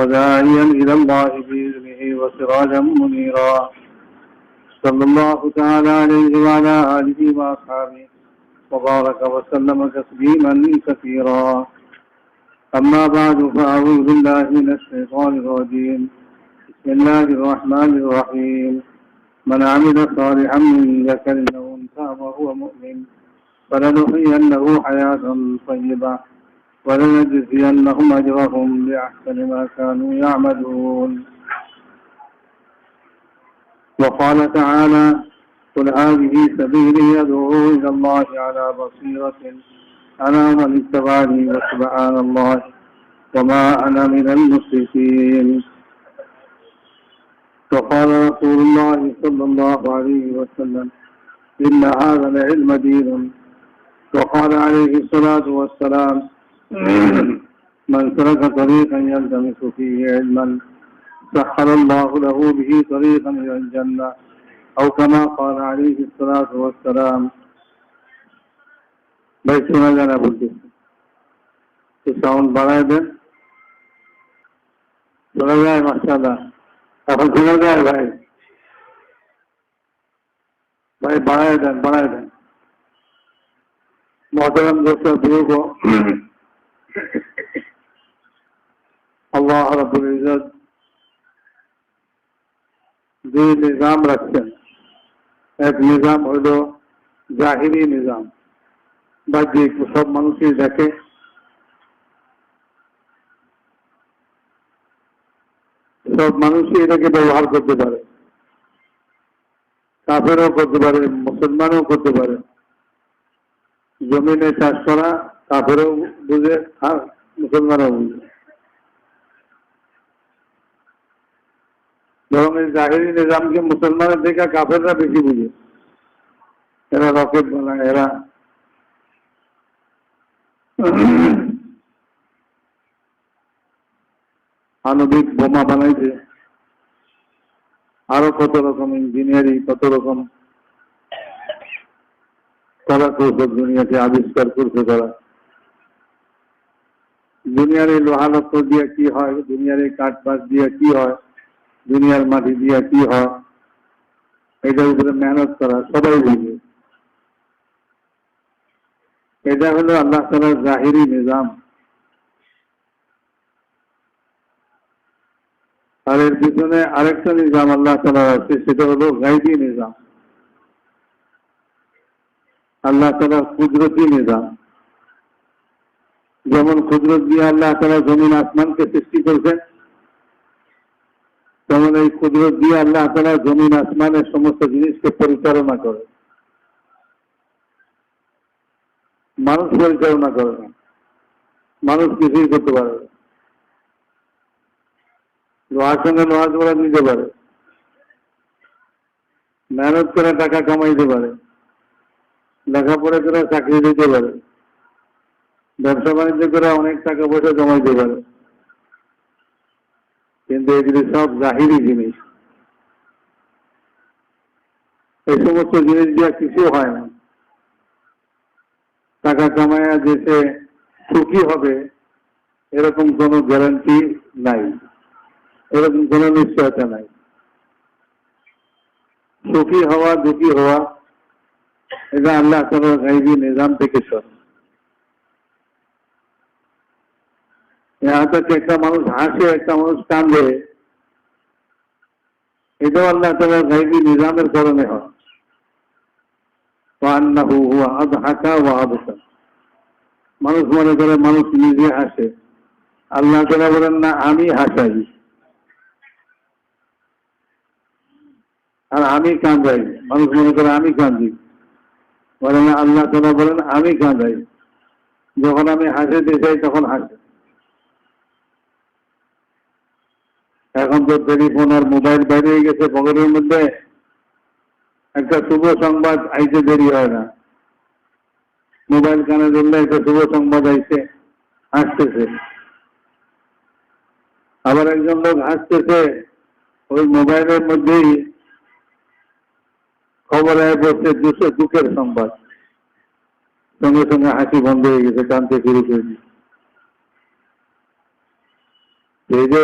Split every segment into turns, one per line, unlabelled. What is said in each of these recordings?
وداعيا إلى الله بإذنه وسراجا منيرا صلى الله تعالى عليه وعلى آله وأصحابه وبارك وسلم تسليما كثيرا. أما بعد فأعوذ بالله من الشيطان الرجيم. بسم الله الرحمن الرحيم. من عمل صالحا من ذكر أو أنثى وهو مؤمن فلنحيينه حياة طيبة ولنجزينهم أجرهم بأحسن ما كانوا يعملون. وقال تعالى: قل هذه سبيلي أدعو إلى الله على بصيرة أنا ومن اتبعني وسبحان الله وما أنا من المشركين. وقال رسول الله صلى الله عليه وسلم: إن هذا العلم دين. وقال عليه الصلاة والسلام: من سلك طريقا يلتمس فيه علما سهل الله له به طريقا إلى الجنة أو كما قال عليه الصلاة والسلام. ভাই শোনা যায় না বলতেছি, তো সাউন্ড বাড়ায় দেন। শোনা যায়? মাশাআল্লাহ, এখন শোনা যায়? ভাই ভাই বাড়ায় দেন, বাড়ায় দেন। मोहतरम दोस्तों, बुजुर्गों, अल्लाह रब्बुल इज्जत যে নিজাম রাখছেন, এক নিজাম হইল জাহিরি নিজাম, বাহ্যিক সব মানুষই দেখে, সব মানুষই এটাকে ব্যবহার করতে পারে, কাফেরও করতে পারে, মুসলমানও করতে পারে। জমিনে চাষ করা কাফেরও বুঝে আর মুসলমানও বুঝে। বরং এই জাহিরি নিজামকে মুসলমানের থেকে কাফেররা বেশি বুঝে। এরা রকেট বানায়, এরা আণবিক বোমা বানাইছে, আরো কত রকম ইঞ্জিনিয়ারিং, কত রকম কলা কৌশল দুনিয়াতে আবিষ্কার করছে তারা। দুনিয়ার এই লোহা লক্কর দিয়ে কি হয়, দুনিয়ার এই কাঠ বাঁশ দিয়ে কি হয়, দুনিয়ার মাটি দিয়ে কি হয়, এটার উপরে মেহনত করা সবাই বুঝে। এটা হলো আল্লাহ তাআলার জাহিরি নিজাম। আর এর পিছনে আরেকটা নিজাম আল্লাহ তাআলার আছে, সেটা হলো গায়বী নিজাম, আল্লাহ তাআলার কুদরতি নিজাম। যেমন কুদরত দিয়ে আল্লাহ তাআলা জমিন আসমানকে সৃষ্টি করেছেন, তেমন এই কুদরত দিয়ে আল্লাহ তাআলা জমিন আসমানের সমস্ত জিনিসকে পরিচালনা করে। মানুষ পরিচালনা করে না, মানুষ কিছুই করতে পারে না। লোহার সঙ্গে লোহা জোড়া নিতে পারে, মেহনত করে টাকা কামাইতে পারে, লেখাপড়া করে চাকরি দিতে পারে, ব্যবসা বাণিজ্য করে অনেক টাকা পয়সা জমাইতে পারে, কিন্তু এগুলি সব জাহিরি জিনিস। এই সমস্ত জিনিস দিয়ে কিছু হয় না। টাকা কামায়া দেশে সুখী হবে এরকম কোনো গ্যারান্টি নাই, এরকম কোনো নিশ্চয়তা নাই। সুখী হওয়া দুঃখী হওয়া এটা আল্লাহ তাআলার গায়বী নিজাম থেকে সব। একটা মানুষ হাসে, একটা মানুষ কাঁদে, এটাও আল্লাহ তাআলার গায়বী নিজামের কারণে হয়। মানুষ মনে করে মানুষ নিজে হাসে, আল্লাহ তাআলা বলেন না, আমি হাসাই আর আমি কাঁদাই। মানুষ মনে করে আমি কাঁদি, বলে না, আল্লাহ তাআলা বলেন আমি কাঁদাই। যখন আমি হাসিতে চাই তখন হাসে। এখন তো টেলিফোন আর মোবাইল বাইরে গেছে পকেটের মধ্যে, একটা শুভ সংবাদ আইতে দেরি হয় না, মোবাইল কানে ধরলে একটা শুভ সংবাদ আইছে, হাসতেছে। আবার একজন লোক হাসতেছে, ওই মোবাইলের মধ্যেই খবর আয় পড়ছে দুঃখের সংবাদ, সঙ্গে সঙ্গে হাসি বন্ধ হয়ে গেছে, কাঁদতে শুরু করেছে। এই যে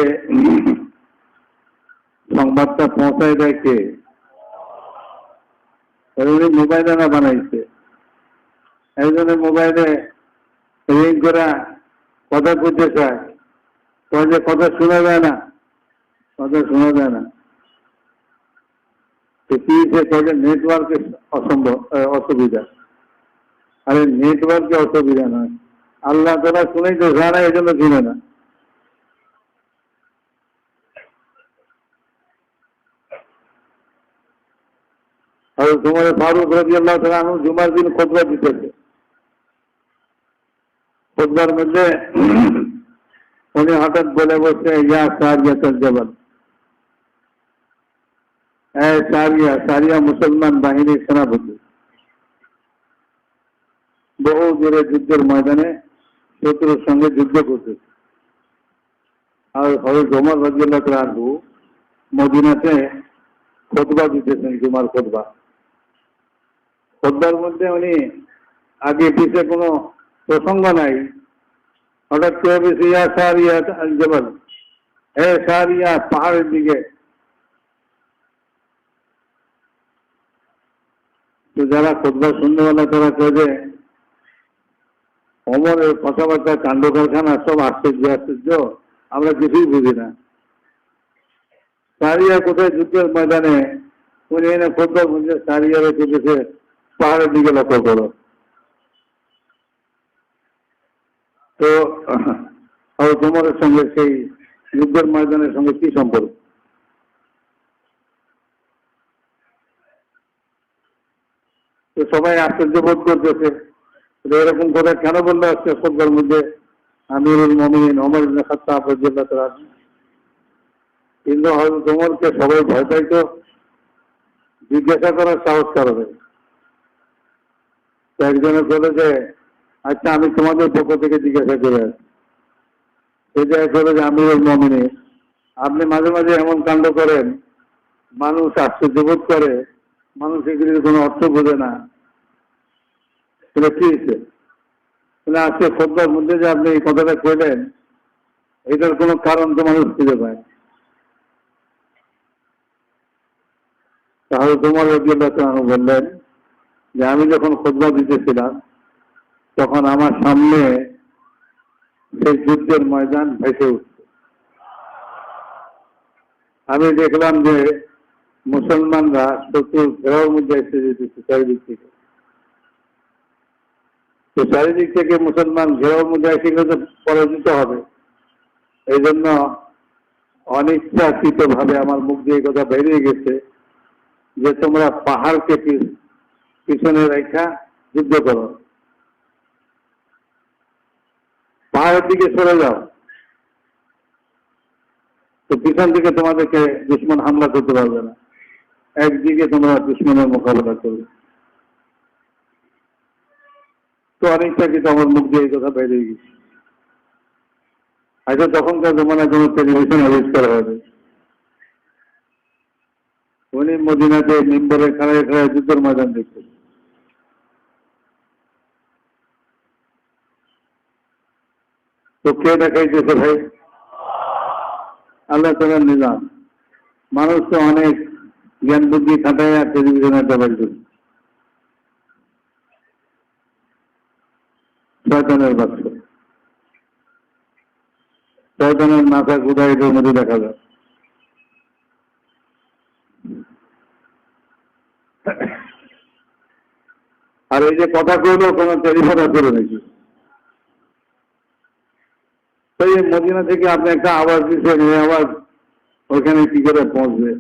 সংবাদটা পৌঁছায় দেয় কে? উনি মোবাইলে না বানাইছে, একজনের মোবাইলে রিং করা কথা করতে চায়, যে কথা শোনা যায় না, কথা শোনা যায় না। কি নেটওয়ার্কের অসুবিধা। আরে নেটওয়ার্কে অসুবিধা নয়, আল্লাহ তারা শুনেই তো জানা, এই জন্য শুনে না। আর তোমার ফারুক রাদিয়াল্লাহু তাআলা আনহু জুমার দিন খুতবা দিতেছে। খুতবার মধ্যে উনি হঠাৎ বলে বসে, ইয়া সারিয়াতুল জাবাল, সারিয়া মুসলমান বাহিনীর সেনাপতি, বহু দূরে যুদ্ধের ময়দানে শত্রুর সঙ্গে যুদ্ধ করতেছে। আর হযরত ওমর রাদিয়াল্লাহু তাআলা আনহু মদিনাতে খুতবা দিতেছেন, জুমার খুতবা। খুতবার মধ্যে উনি আগে পিছে কোনো প্রসঙ্গ নাই, হঠাৎ করে বলছে, ইয়া সারিয়া জাবাল, হে সারিয়া, পাহাড়ের দিকে। তো যারা খুতবা শুননেওয়ালা তারা কয়ে, ওমরের কথাবার্তা, কাণ্ড কারখানা সব আশ্চর্য আশ্চর্য, আমরা কিছুই বুঝি না। সারিয়া কোথায় যুদ্ধের ময়দানে, উনি এনে খুতবা বলছে, সারিয়ারে চলেছে পাহাড়ের দিকে লক্ষ্য করো। তো ওমরের সঙ্গে সেই যুদ্ধের ময়দানের সঙ্গে কি সম্পর্ক? তো সবাই আশ্চর্য বোধ করতেছে, এরকম কথা কেন বললো আজকে খুতবার মধ্যে আমিরুল মুমিনিন ওমর ইবনে খাত্তাব রাদিয়াল্লাহু তাআলা। কিন্তু হযরত ওমরকে সবাই ভয় পাইতো, জিজ্ঞাসা করার সাহস করবে। একজনে বলে যে, আচ্ছা আমি তোমাদের পক্ষ থেকে জিজ্ঞাসা করে আসি। এটা বলে যে, আমিরুল মুমিনিন, আপনি মাঝে মাঝে এমন কাণ্ড করেন, মানুষ আশ্চর্য বোধ করে, মানুষ এগুলির কোনো অর্থ বোঝে না। এটা কি হয়েছে? আজকে খুতবার মধ্যে যে আপনি এই কথাটা কইলেন, এটার কোনো কারণ তো মানুষ খুঁজে পায়। তাহলে তোমার রাদিয়াল্লাহু তাআলা বললেন যে, আমি যখন খুতবা দিতেছিলাম তখন আমার সামনে সেই যুদ্ধের ময়দান ভেসে উঠছে। আমি দেখলাম যে মুসলমানরা শত্রুর ঘেরাওর মধ্যে এসে যেতেছে চারিদিক থেকে। তো চারিদিক থেকে মুসলমান ঘেরাওর মধ্যে এসে গেলে তো পরাজিত হবে। এই জন্য অনিচ্ছাকৃত ভাবে আমার মুখ দিয়ে কথা বেরিয়ে গেছে যে, তোমরা পাহাড়কে পিছনে রেখা যুদ্ধ করো, পাহাড়ের দিকে সরে যাও, তো পিছন দিকে তোমাদেরকে দুশমন হামলা করতে পারবে না, একদিকে তোমরা দুশমনের মোকাবেলা করবে। তো অনিচ্ছাকৃত আমার মুখ দিয়ে এই কথা বেরিয়ে গেছে। আচ্ছা, তখনকার জমানায় কোনো টেলিভিশন আবিষ্কার হয়নি। উনি মদিনাতে মিম্বরে খাড়ায় খাড়ায় যুদ্ধের ময়দান দেখতেন। তো কে দেখাইতেছে ভাই? আল্লাহ তাআলার নিজাম। মানুষ তো অনেক জ্ঞান বুদ্ধি খাটায় টেলিভিশনে দেখার জন্য। শয়তানের বাচ্চা, শয়তানের মাথা গুদা এটার মধ্যে দেখা যায়। আর এই যে কথা কইলেও কোনো টেলিফোন করে নাকি? তো এই মদিনা থেকে আপনি একটা আওয়াজ দিচ্ছেন, এই আওয়াজ ওইখানে কি করে পৌঁছবে?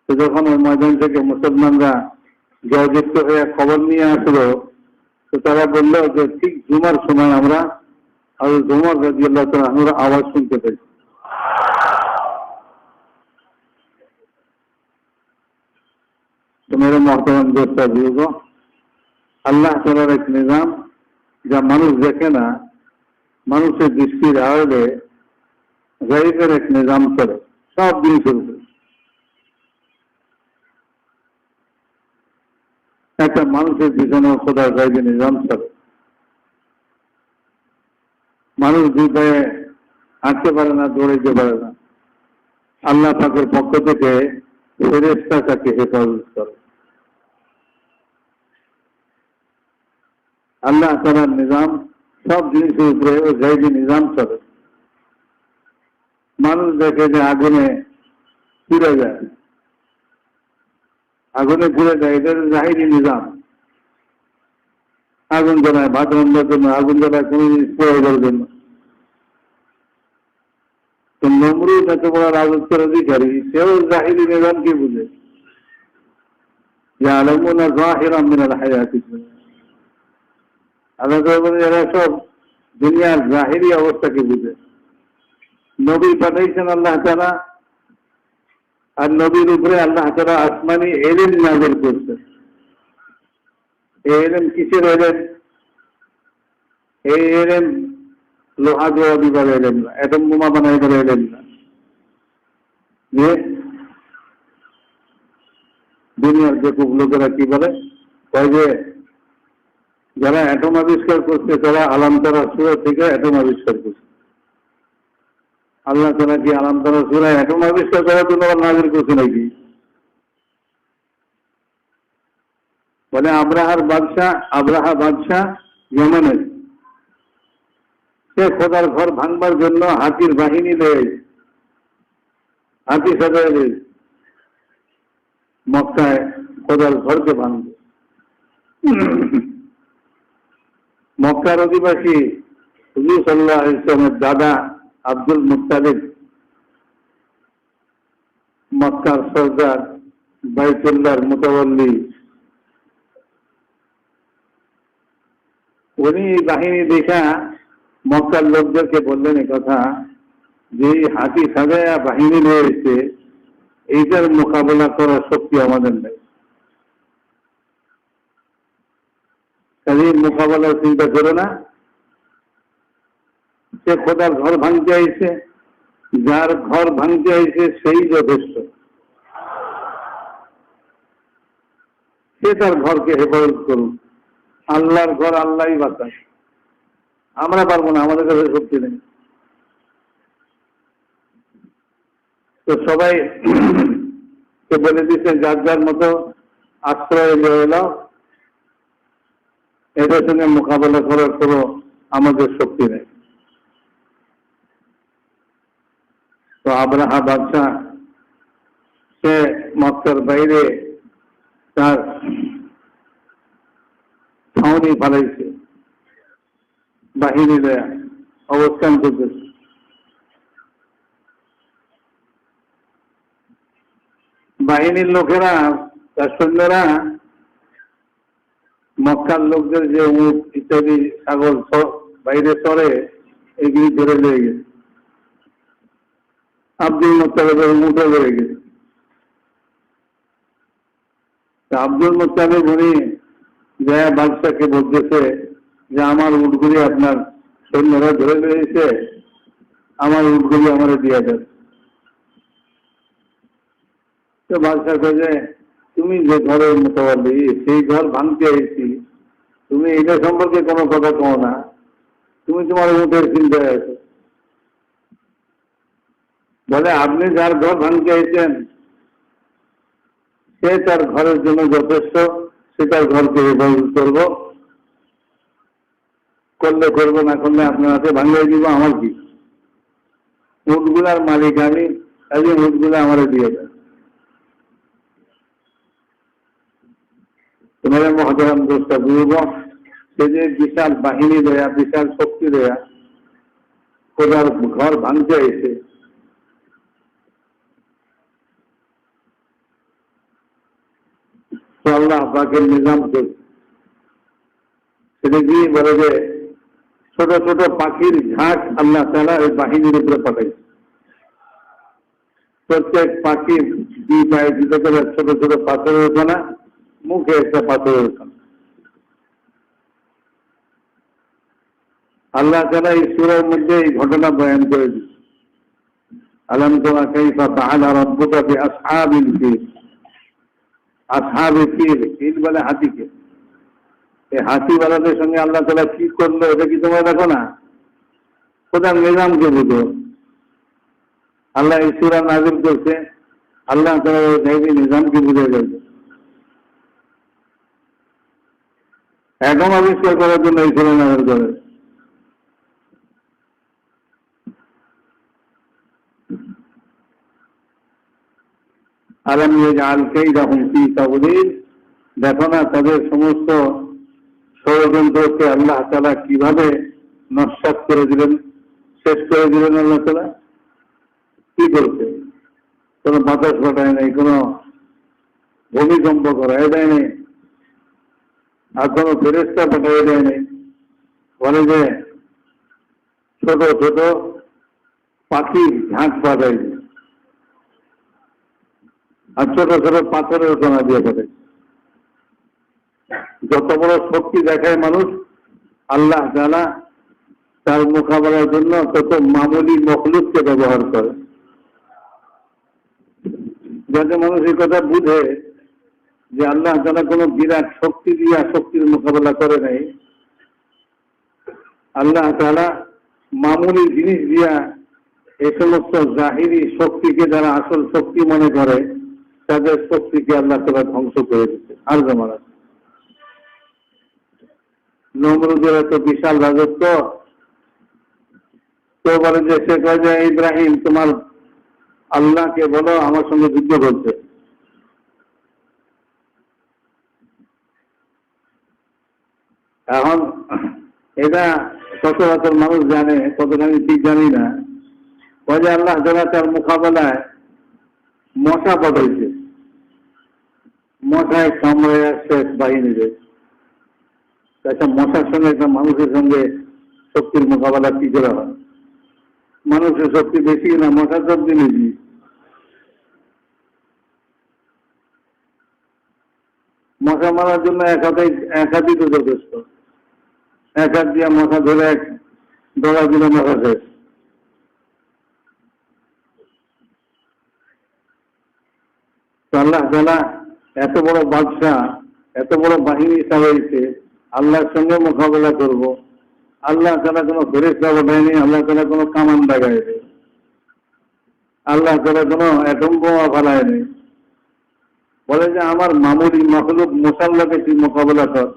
তো যখন ওই ময়দান থেকে মুসলমানরা জয়যুক্ত হয়ে খবর নিয়ে আসলো, তো তারা বললো যে ঠিক জুমার সময় আমরা হযরত ওমর রাদিয়াল্লাহু তাআলা আনহুর আওয়াজ শুনতে পেয়েছি। তো মেরে মোহতারাম দোস্ত বুজুর্গ, আল্লাহ তাআলার এক নিজাম যা মানুষ দেখে না, মানুষের দৃষ্টির আড়ালে গায়বের এক নিজাম চলে, সব জিনিসের উপরে। একটা মানুষের পিছনে খোদার গায়বের নিজাম চলে। মানুষ দুই পায়ে হাঁটতে পারে না, দৌড়াইতে পারে না, আল্লাহ পাকের পক্ষ থেকে ফেরেশতা তাকে হেফাজত করে। আল্লাহ তাআলার নিজাম সব জিনিসের উপরে ও জায়গি নিজাম চলে। মানুষ দেখে যে আগুনে পুড়ে যায়, আগুনে পুড়ে যায়, এটা জাহিরি নিজাম। আগুন জ্বালায় ভাত রান্নার জন্য, আগুন জ্বালায় কোন জিনিস প্রয়োগের জন্য। তো নমরুদ এত বড় রাজত্বের অধিকারী, সেও জাহিরি নিজামকে বুঝে। ইয়ালামুনা যাহিরাম মিনাল হায়াতিদ দুনিয়া। আল্লাহ তাআলা এরা সব দুনিয়ার জাহিরি অবস্থাকে বুঝে। নবী পাঠাইছেন আল্লাহ তাআলা, আর নবীর উপরে আল্লাহ তাআলা আসমানি ইলম নাযিল করছেন। এই ইলম কিসের ইলম? এই ইলম লোহা জোড়া দিবার ইলম না, এটম বোমা বানাইবার ইলম না। যে দুনিয়ার বেকুব লোকেরা কি বলে, কয় যে যারা অ্যাটম আবিষ্কার করছে তারা আলাম তারা সূরা থেকে অ্যাটম আবিষ্কার করছে। আল্লাহ তাআলা কি আলাম তারা সূরা অ্যাটম আবিষ্কার করার জন্য নাযিল করছে নাকি? বলে আব্রাহা বাদশাহ ইয়েমেনের, সে খোদার ঘর ভাঙবার জন্য হাতির বাহিনী দেয়, হাতি সাজায় দেয় মক্কায় খোদার ঘরকে ভাঙবে। মক্কার অধিবাসী হুজুর সাল্লাল্লাহু আলাইহি ওয়াসাল্লামের দাদা আব্দুল মুত্তালিব, মক্কার সরদার, বাইতুল্লাহর মুতাওয়াল্লি, উনি বাহিনী দেখা মক্কার লোকদেরকে বললেন এই কথা যে হাতি সাজায়া বাহিনী রয়েছে, এইটার মোকাবেলা করার শক্তি আমাদের নেই। কাজে মোকাবেলার চিন্তা করো না। সে খোদার ঘর ভাঙতে আইছে, যার ঘর ভাঙতে আইছে সেই যথেষ্ট। সে তার ঘরকে হেফাজত করুন। আল্লাহর ঘর আল্লাহই বাঁচায়, আমরা পারবো না, আমাদের কাছে শক্তি নেই। তো সবাই বলে দিচ্ছেন যার যার মতো আশ্রয় নিয়ে এলো, এদের সঙ্গে মোকাবেলা করার কোনো আমাদের শক্তি নেই। তো আব্রাহা বাদশাহ সে মক্কার বাইরে তার ছাউনি ফালাইছে, বাহিনী দেয়া অবস্থান করতেছে। বাহিনীর লোকেরা, তার সৈন্যরা মক্কার লোকদের যে উট ইত্যাদি ছাগল বাইরে চড়ে, এগুলি ধরে লেগে গেছে। আব্দুল মুত্তালিবের উটও ধরে গেছে। আব্দুল মুত্তালিব উনি জয়া বাদশাহকে বলতেছে যে আমার উটগুলি আপনার সৈন্যরা ধরে লেগেছে, আমার উটগুলি আমার দিয়ে দেন। তো বাদশাহ কে তুমি যে ঘরের মোতাবালি, সেই ঘর ভাঙতে এসেছি, তুমি এটা সম্পর্কে কোনো কথা কও না, তুমি তোমার উটের চিন্তায় আছো। বলে আপনি যার ঘর ভাঙতে এসেছেন সে তার ঘরের জন্য যথেষ্ট, সে তার ঘরকে হেফাজত করবো, করলে করবো, না করলে আপনার হাতে ভাঙিয়ে দিব, আমার কি? উটগুলার মালিক আমি, একদিন উটগুলা আমারে দিয়ে দেন। তোমার মহতরম দোষটা বুঝব, সে যে বিশাল বাহিনী দেয়া, বিশাল শক্তি দেয়া খোদার ঘর ভাঙতে এসে, তো আল্লাহ পাকের নিজাম করছে। সেটা কি বলে যে ছোট ছোট পাখির ঝাঁক আল্লাহ তাআলা এই বাহিনীর উপরে পাঠাইছে। প্রত্যেক পাখি দুই পায়ে দুটো করে ছোট ছোট পাথরের ওখানা, মুখে একটা পাথরের ওখানা। আল্লাহ তাআলা এই সূরার মধ্যে এই ঘটনা বয়ান করে দিচ্ছে। আলাম তারা কাইফা ফাআলা রাব্বুকা বিআসহাবিল ফিল। আসহাবে ফিল, ফিল বলে হাতিকে। এই হাতিওয়ালাদের সঙ্গে আল্লাহ তাআলা কি করলো, এটা কি তোমরা দেখো না? খোদার নিজামকে বুঝো। আল্লাহ এই সূরা নাযিল করছে, আল্লাহ তাআলা গায়বী নিজামকে বুঝে গেছে। এখন আবিষ্কার করার জন্য এই সূরা নাযিল করে। আলাম ইয়াজআল কাইদাহুম ফী তাদলীল, দেখো না তাদের সমস্ত ষড়যন্ত্রকে আল্লাহ তাআলা কিভাবে নস্যাৎ করে দিলেন, শেষ করে দিলেন। আল্লাহ তাআলা কি করছে? কোনো বাতাস পাঠায় নাই, কোনো ভূমিকম্প করায় দেয় নাই, আর কোনো ফেরেশতা পাঠায় দেয় নাই। বলে যে ছোট ছোট পাখির ঝাঁক পাঠায়, আর ছোট ছোট পাথরের কণা দিয়ে পাঠায়। যত বড় শক্তি দেখায় মানুষ, আল্লাহ তাআলা তার মোকাবেলার জন্য তত মামুলি মখলুককে ব্যবহার করে। যাতে মানুষ এই কথা বুঝে যে আল্লাহ তাআলা কোনো বিরাট শক্তি দিয়ে শক্তির মোকাবেলা করে নাই, আল্লাহ তাআলা মামুলি জিনিস দিয়া এই সমস্ত জাহিরি শক্তিকে যারা আসল শক্তি মনে করে তাদের শক্তিকে আল্লাহ তাআলা ধ্বংস করে দিচ্ছে। আর জামানা নমরুদের এত বিশাল রাজত্ব, তো বলে যে সে কয় যে ইব্রাহিম তোমার আল্লাহকে বলো আমার সঙ্গে যুদ্ধ করছে। এখন এটা সচরাচর মানুষ জানে, কতটা আমি ঠিক জানি না। কয় যে আল্লাহ তাআলা তার মোকাবেলায় মশা পাঠাইছে, মশায় কামড়ে আসছে বাহিনীদের। একটা মশার সঙ্গে একটা মানুষের সঙ্গে শক্তির মোকাবেলা কি করে হয়? মানুষের শক্তি বেশি না মশার শক্তি বেশি? মশা মারার জন্য এক হাতই তো যথেষ্ট। এক হাত দিয়ে মশা ধরে এক ডলা দিলে মশা শেষ। আল্লাহ তাআলা এত বড় বাদশাহ, এত বড় বাহিনী চালাইছে, আল্লাহর সঙ্গে মোকাবেলা করব। আল্লাহ তাআলা কোনো ফেরেশতা পাঠায়নি, আল্লাহ তাআলা কোনো কামান লাগায়নি, আল্লাহ তাআলা কোনো অ্যাটম বোমা ফেলায়নি। বলে যে আমার মামুলি মখলুক মুসাল্লাকে তুই মোকাবেলা কর।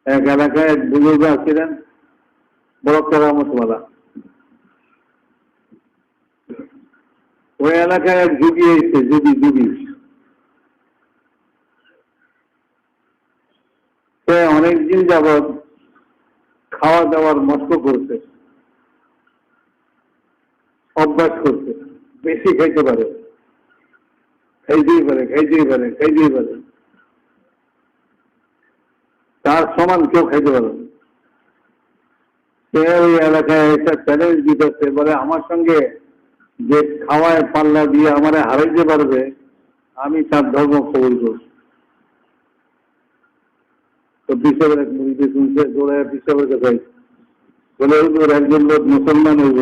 এক এলাকায় এক বুজুর্গ ছিলেন, বড় কেরামতওয়ালা। ওই এলাকায় এক যুগী এসছে, যুগী সে অনেকদিন যাবৎ খাওয়া দাওয়ার মস্ত করছে, অভ্যাস করছে, বেশি খাইতে পারে, খাইতেই পারে। তার সমান কেউ খাইতে পারে। সে ওই এলাকায় একটা চ্যালেঞ্জ দিতেছে, বলে আমার সঙ্গে যে খাওয়ায় পাল্লা দিয়ে আমারে হারাইতে পারবে, আমি তার ধর্ম কবুল করব। তো বিশ্বরের এক মুড়িতে শুনছে, দৌড়ায় বিশ্বরের কাছে বলে একজন লোক মুসলমান হইব,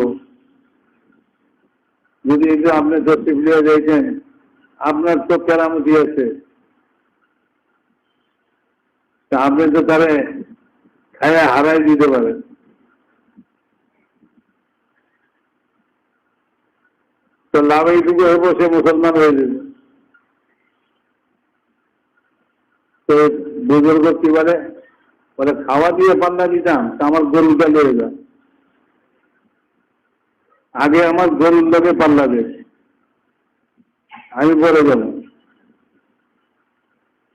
যদি এই যে আপনি তসরিফ লিয়ে যাইছেন, আপনার তো কেরামতি আছে, আপনি তো তারে খায়া হারাই দিতে পারেন। তো লাভ এইটুকু হইব, সে মুসলমান হয়ে যাবে। তো বুজুর্গ কি বলে খাওয়া দিয়ে পাল্লা দিতাম, তা আমার গরুটা লেগে যান, আগে আমার গরুর লোকে পাল্লা দে, আমি পরে যাব।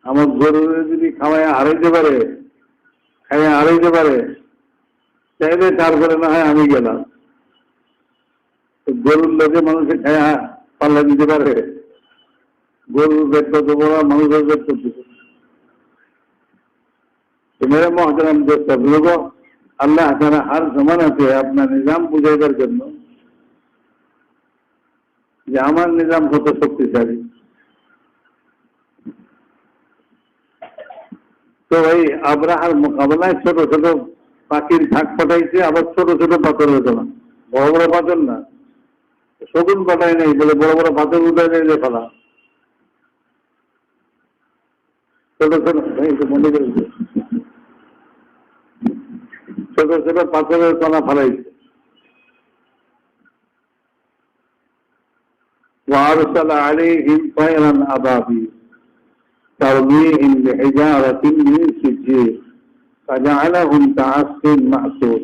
আমার গরু যদি খাওয়ায় হারাইতে পারে, খাইয়া হারাইতে পারে, চাইলে তারপরে না হয় আমি গেলাম। গরুর লোকে মানুষে খায়া পাল্লা দিতে পারে? গরুর পেট কত বড়, মানুষের পেট কত। मेरे मोहतरम दोस्त बुजुर्गों, अल्लाह ताला हर जमाना से अपना निजाम बुझाइবার জন্য যে আমার নিজাম কত শক্তিশালী। তো এই আবরাহার মোকাবেলায় ছোট ছোট পাখির ঝাঁক পাঠাইছে, আবার ছোট ছোট পাথর হতো না, বড় বড় পাথর না। শকুন পাঠায় নাই বলে বড় বড় পাথর উঠায় নেই যে ফেলা, ছোট ছোট মনে করেছে ছোট ছোট পাথরের কণা ফেলাইছে। وأرسل عليهم طيرا أبابيل ترميهم بحجارة من سجيل فجعلهم كعصف مأكول।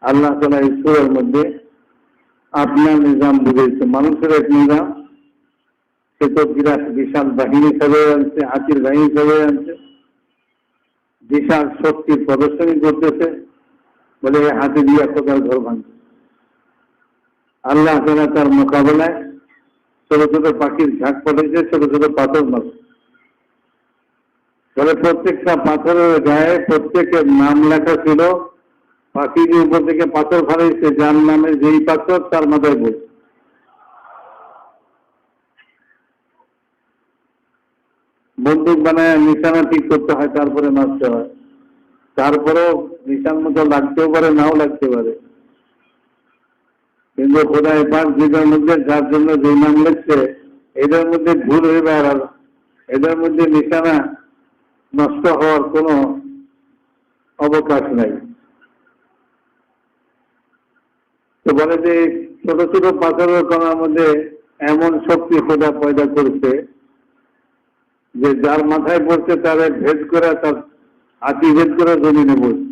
আল্লাহ তাআলা এই সূরার মধ্যে আপনার নিজাম বুঝেছে। মানুষের এক নিজাম, সে তো বিরাট বিশাল বাহিনী সবাই আনছে, হাতির বাহিনী সবাই আনছে, বিশাল শক্তির প্রদর্শনী করতেছে, বলে হাতি দিয়ে কোথাও ঘর ভাঙছে। আল্লাহ তাআলা তার মোকাবেলায় ছোট ছোট পাখির ঝাঁক পাঠিয়েছে, ছোট ছোট পাথর মারছে। বলে প্রত্যেকটা পাথরের গায়ে প্রত্যেকের নাম লেখা ছিল। পাখি যে উপর থেকে পাথর ফালাইছে, যার নামে যেই পাথর তার মাথায় পড়ছে। বন্দুক বানায় নিশানা ঠিক করতে হয়, তারপরে মারতে হয়। তারপরেও নিশান মতো লাগতেও পারে, নাও লাগতে পারে। কিন্তু খোদাই পাক যেটার মধ্যে যার জন্য যে নাম লিখছে, এদের মধ্যে ভুল হয়ে বেড়াল, এদের মধ্যে নিশানা নষ্ট হওয়ার কোনো অবকাশ নাই। তো বলে যে ছোট ছোট পাথরের কণার মধ্যে এমন শক্তি খোদা পয়দা করছে যে যার মাথায় পড়ছে তার ভেদ করে, তার হাতি ভেদ করে জমিনে পড়ছে।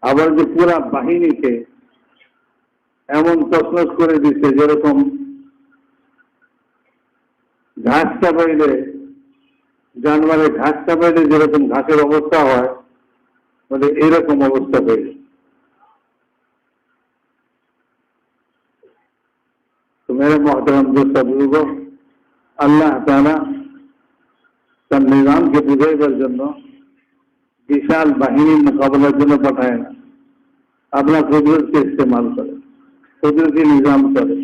আবার যে পুরা বাহিনীকে এমন তছনছ করে দিচ্ছে, যেরকম ঘাস চাপাইলে, জানবারে ঘাস চাপাইলে যেরকম ঘাসের অবস্থা হয়, বলে এইরকম অবস্থা হয়েছে। তো মেরে মোহতারাম দোস্ত বুজুর্গ, আল্লাহ তাআলা তার নিজামকে বুঝাইবার জন্য বিশাল বাহিনীর মোকাবেলার জন্য পাঠায় না, আপনার কুদরতকে ইস্তেমাল করে, কুদরতি নিজাম করে।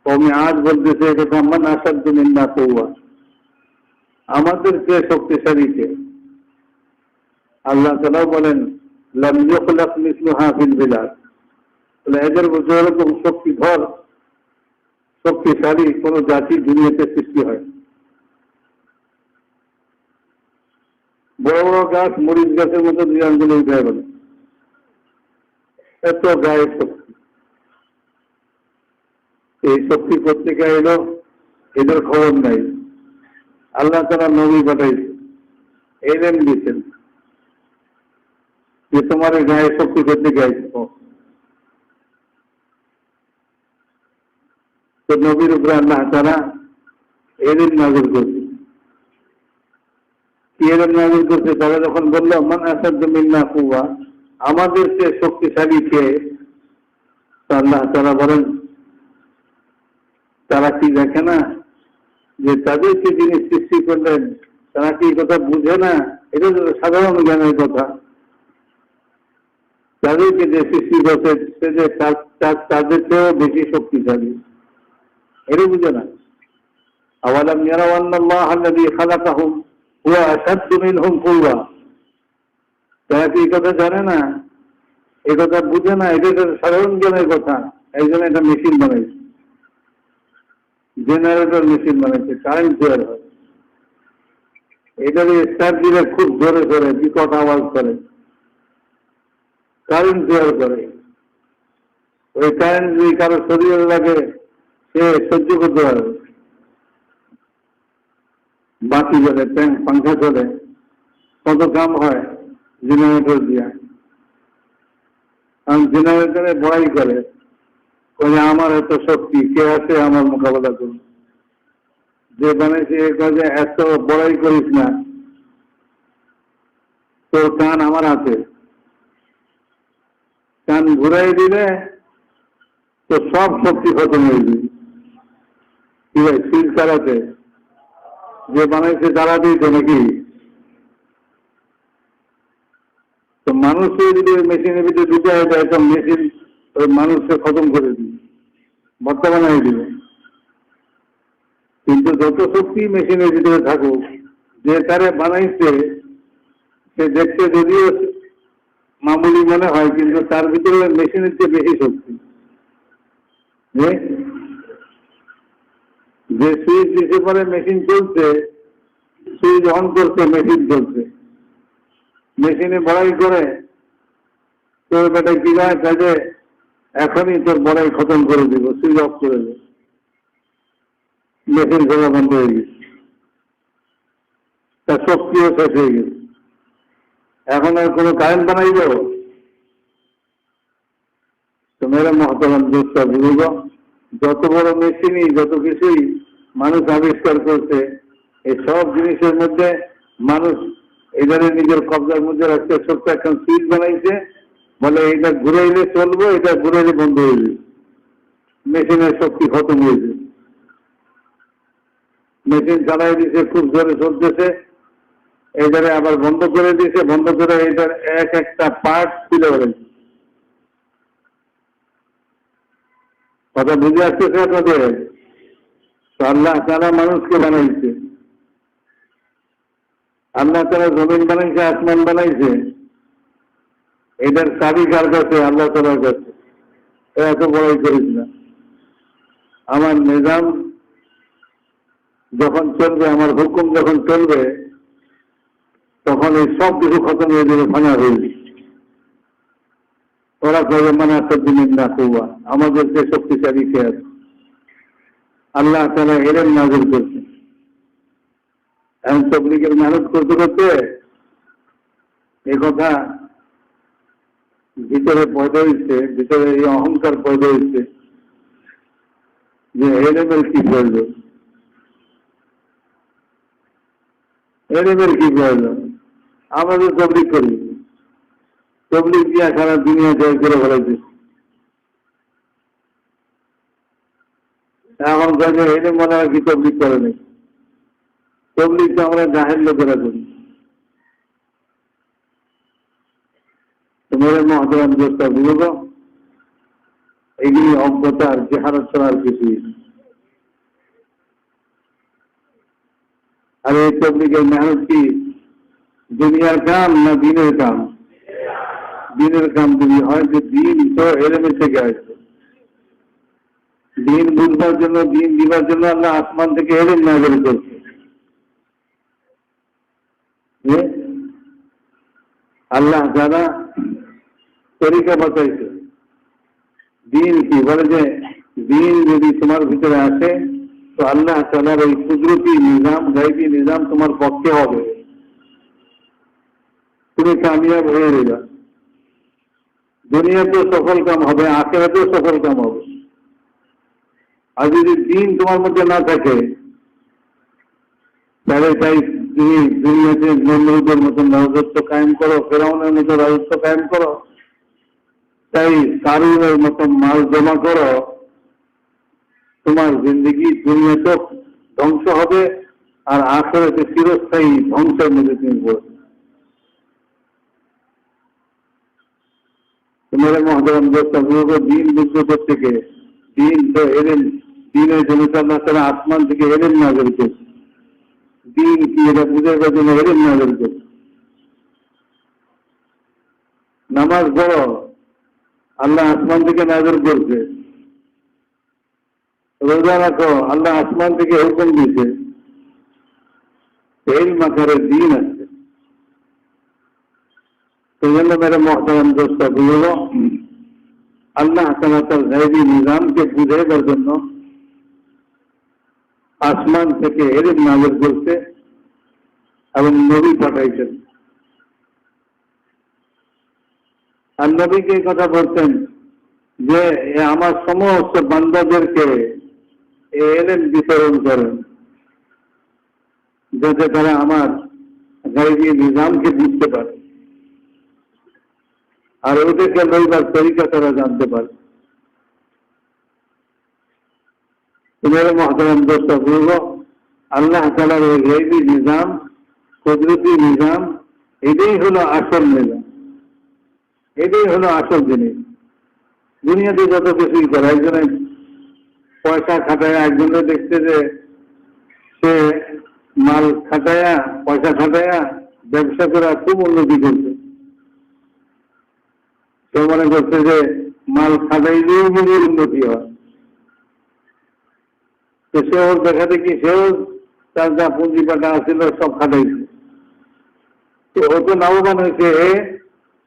কওমে আজ বলতেছে এটা মান আসাদ্দু মিন্না কুওয়া, আমাদের চেয়ে শক্তিশালী কে? আল্লাহ তাআলা বলেন লাম ইউখলাক মিসলুহা ফিল বিলাদ, এদের মধ্যে এরকম শক্তিধর শক্তিশালী কোন জাতি দুনিয়াতে সৃষ্টি হয়। বড় বড় গাছ মরিচ গাছের মতো দুই আঙ্গুলে উঠে গেল, এত গায়ে শক্তি। এই শক্তি প্রত্যেকে এলো, এদের খবর নাই। আল্লাহ তাআলা নবী পাঠাইছে, এলেন দিয়েছেন যে তোমার গায়ে শক্তি করতে গাইছে। তো নবীর উপরে আল্লাহ তাআলা এলেন নাযিল করছে। কি এলেন নাযিল করছে? তারা যখন বলল মান আসাদ্দু মিন্না কুওয়া, আমাদের চেয়ে শক্তিশালী কে? তো আল্লাহ তাআলা বলেন তারা কি দেখে না যে তাদেরকে যিনি সৃষ্টি করলেন, তারা কি এই কথা বুঝে না? এটা তো সাধারণ জ্ঞানের কথা। তাদেরকে যে সৃষ্টি করছে সে যে তাদের চেয়েও বেশি শক্তিশালী, এটা বুঝে না। আওয়ালাম ইয়ারাউ আন্নাল্লাহা আল্লাযী খালাকাহুম হুয়া আশাদ্দু মিনহুম কুওয়া, তারা কি এই কথা জানে না? এই কথা বুঝে না। এটা তো সাধারণ জ্ঞানের কথা। একজন একটা মেশিন বানাইছে, জেনারেটর মেশিন বানাইছে, কারেন্ট তৈরি হয়। এটা স্টার্ট দিলে খুব জোরে করে বিকট আওয়াজ করে, কারেন্ট তৈরি করে। ওই কারেন্ট যদি কারো শরীরে লাগে সে সহ্য করতে পারবে। বাতি চলে, পাংখা চলে, কত কাম হয় জেনারেটর দিয়া। কারণ জেনারেটরে বড়াই করে, আমার এত শক্তি, কে আছে আমার মোকাবেলা করুন। যে বানাইছে যে এত বড়াই করিস না, তোর কান আমার আছে। কান ঘুরাই দিলে তো সব শক্তি খতম হয়ে যাবে। ঠিক আছে, সিল চালাতে যে বানাইছে চালাতেই তো নাকি। তো মানুষকে যদি ওই মেশিনের ভিতরে ঢুকে হয়, একটা মেশিন ওই মানুষকে খতম করে দিবে, বর্তমানে হয়ে দিবে। কিন্তু যত শক্তি মেশিনের ভিতরে থাকুক, যে তারে বানাইছে সে দেখতে যদিও মামুলি মনে হয়, কিন্তু তার ভিতরে মেশিনের চেয়ে বেশি শক্তি। যে সুইচ দিতে পারে মেশিন চলছে, সুইচ অন করছে মেশিন চলছে। মেশিনে বড়াই করে তো বেটা কি যায় কাজে এখনই তোর বড়াই খতম করে দেবো, সুইচ অফ করে দেবো। মেশিন চলা বন্ধ হয়ে গেছে, তার শক্তিও শেষ হয়ে গেছে। এখন আর কোনো কারেন্ট বানাইব? তো মেরা মহতরম দোষটা বুঝব, যত বড় মেশিনই যত কিছুই মানুষ আবিষ্কার করছে, এই সব জিনিসের মধ্যে মানুষ এটারে নিজের কবজার মধ্যে রাখতে ছোট্ট একটা সুইচ বানাইছে, বলে এটা ঘুরাইলে চলবো, এটা ঘুরাইলে বন্ধ হয়ে যাবে। মেশিনের শক্তি খতম হয়েছে, মেশিন চালাই দিয়েছে, খুব জোরে চলতেছে, এটারে আবার বন্ধ করে দিয়েছে, বন্ধ করে এটার এক একটা পার্ট খুলে বেড়েছে। কথা বুঝে আসতেছে আপনাদের? তো আল্লাহ তারা মানুষকে বানাইছে, আল্লাহ তারা জমিন বানাইছে, আসমান বানাইছে, এটার চাবি কার কাছে? আল্লাহ তালার কাছে। এত বড়াই করিস না। আমার নিজাম যখন চলবে, আমার হুকুম যখন চলবে, তখন এই সব কিছু খতম হয়ে যাবে, ফানা হয়ে যাবে। ওরা কবে মানে দিনের না কৌয়া, আমাদেরকে শক্তিশালী কে আছে? আল্লাহ তারা এলেন নাজিল করছে। এখন তবলিগের মেহনত করতে করতে এ কথা ভিতরে পয়দা হয়েছে, ভিতরে এই অহংকার পয়দা হয়েছে যে এলেমের কি প্রয়োজন, এলেমের কি প্রয়োজন? আমাদের তবলিগ করি, তবলিগ দিয়া সারা দুনিয়া জয় করে ফেলাইছে। এখন কাজে এলেম মনে হয় কি তবলিগ করে নেই? তবলিগ তো আমরা জাহের লোকেরা করি। মেরে মহতরম দোষটা বুঝব, এগুলি অজ্ঞতার জেহারত ছাড়ার কিছুই। আর এই তবলিগের মেহনত কি দুনিয়ার কাম না দিনের কাম? দিনের কাম যদি হয়, যে দিন তো এলেমের থেকে আসবে। দিন বুঝবার জন্য, দিন দিবার জন্য আল্লাহ আসমান থেকে এলেম নাযিল করছে। আল্লাহ যারা তরিকা বাঁচাইছে, দিন কি বলে যে দিন যদি তোমার ভিতরে আসে, তো আল্লাহ তাআলার এই কুদরতি নিজাম, গায়বী নিজাম তোমার পক্ষে হবে, তুমি কামিয়াব হয়ে যাবে। দুনিয়াতেও সফল কাম হবে, আখিরাতেও সফল কাম হবে। আর যদি দিন তোমার মধ্যে না থাকে, তাহলে তাই তুমি দুনিয়াতে নমরুদের মতন রাজত্ব কায়েম করো, ফেরাউনের মতো রাজত্ব কায়েম করো, তাই কারুনের মতন মাল জমা করো, তোমার জিন্দগি দুনিয়াতেও ধ্বংস হবে, আর আখিরাতে চিরস্থায়ী ধ্বংসের মধ্যে তুমি পড়বে। তোমার মহতরম দোস্ত দিন বুঝতে থেকে, দিন তো এলেন, দিনের জন্য আল্লাহ তাআলা আসমান থেকে এলেন নাযিল করছে। দিন কি এটা বুঝাইবার জন্য এলেন নাযিল করছে। নামাজ পড়ো, আল্লাহ আসমান থেকে নাযিল করছে। রোজা রাখো, আল্লাহ আসমান থেকে হুকুম দিয়েছে। এই মাথারে দিন আছে। সেই জন্য মেরে মহতরম দোস্ত বুঝল, আল্লাহ তাআলা তার গায়বী নিজামকে বুঝাইবার জন্য আসমান থেকে এলেম নাযিল করছে এবং নবী পাঠাইছেন। আর নবীকে কথা বলছেন যে আমার সমস্ত বান্দাদেরকে এলেম বিতরণ করেন, যাতে তারা আমার গায়বী নিজামকে বুঝতে পারে, আর ওদেরকে লইবার তরিকা তারা জানতে পারে। তোমার মহতরম দোস্ত বুঝব, আল্লাহ তাআলার এই গায়বী নিজাম, কুদরতি নিজাম, এটাই হলো আসল নিজাম, এটাই হলো আসল জিনিস। দুনিয়াতে যত কিছুই করে, একজনে পয়সা খাটায়, একজনে দেখছে যে সে মাল খাটায়া, পয়সা খাটায়া ব্যবসা করে খুব উন্নতি করছে। সে মনে করছে যে মাল খাটাইলেও যদি উন্নতি হয়, তো সে ওর দেখা দেখি সেও তার যা পুঁজি পাটা আসছিল সব খাটাইছে। তো ও তো লাভবান হয়েছে,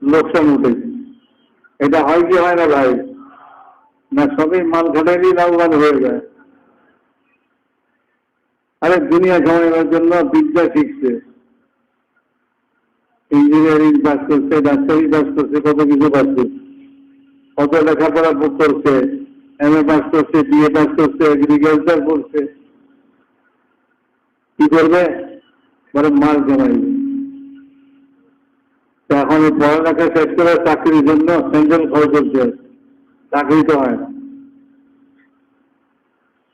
লোকসান উঠেছে। এটা হয় কি হয় না ভাই? না সবই মাল ঘটাইলেই লাভবান হয়ে যায়। আরে দুনিয়া কামাইবার জন্য বিদ্যা শিখছে, ইঞ্জিনিয়ারিং পাস করছে, ডাক্তারি পাস করছে, কত কিছু পাস করছে, কত লেখাপড়া করছে, এমএ পাস করছে, বিএ পাস করছে, এগ্রিকালচার করছে। কি করবে? বলে মাল জমাইবে। এখন পড়ালেখা শেষ করে চাকরির জন্য সেন্ট্রাল খরচ করতে হয়, চাকরি তো হয় না।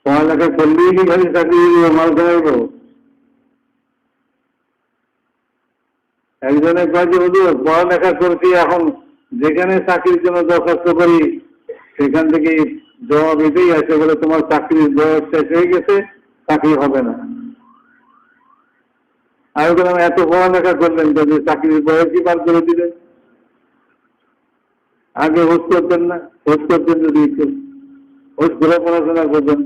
পড়ালেখা করলেই কি খালি চাকরি মাল জমাইব? একজনের কাজে হুজুর পড়ালেখা করছি, এখন যেখানে চাকরির জন্য দরখাস্ত করি সেখান থেকে জবাব এটাই আছে, বলে তোমার চাকরির বয়স শেষ হয়ে গেছে, চাকরি হবে না। আমি বললাম এত পড়ালেখা করলেন যদি চাকরির বয়সই পার করে দিলেন, আগে হোস করতেন না? হোস করতেন যদি হোস ঘুরে পড়াশোনা করতেন।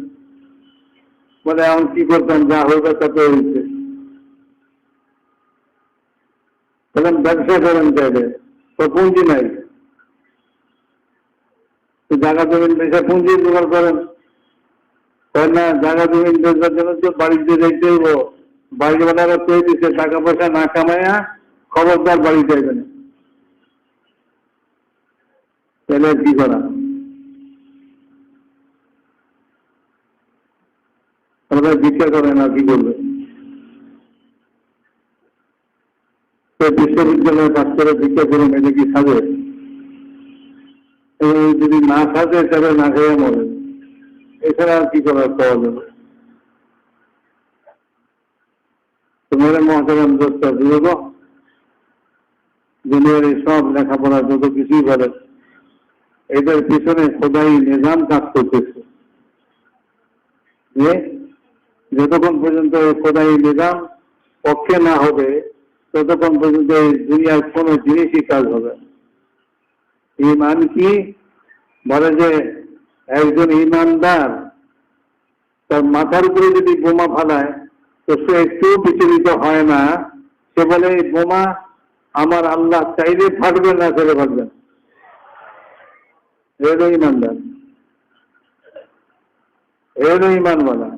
বলে এখন কি করতেন, যা হইবে তাতে হয়েছে। বললাম ব্যবসা করেন চাইলে, তো পুঁজি নাই, জায়গা জমিন বেচা পুঁজি জোগাড় করেন। তাই না, জায়গা জমিন বেচার জন্য তো বাড়িতে যাইতে হইব, বাড়ি বানাবার তৈরি দিচ্ছে, টাকা পয়সা না কামাইয়া খবরদার বাড়ি যাইবে না। তাহলে কি করা? ওরা ভিক্ষা করে না, কি করবে? তো বিশ্ববিদ্যালয়ে পাশ করে ভিক্ষা করে মেলে কি সাজে? যদি না সাজে তাহলে না খেয়ে মরে, এছাড়া আর কি করার পাওয়া যাবে? তোমার মহাতারাম দোষটা বুঝব, দুনিয়ার এই সব লেখাপড়া যত কিছুই বলে, এদের পিছনে খোদাই নিজাম কাজ করতেছে। যতক্ষণ পর্যন্ত এই খোদাই নিজাম পক্ষে না হবে ততক্ষণ পর্যন্ত এই দুনিয়ার কোন জিনিসই কাজ হবে। ইমান কি বলে যে একজন ইমানদার তার মাথার উপরে যদি বোমা ফালায় তো সে একটু বিচলিত হয় না। সে বলে এই বোমা আমার আল্লাহ চাইলে ফাটবে, না ফেলে ফাটবে। এর ইমানদার, এর ইমান বলা।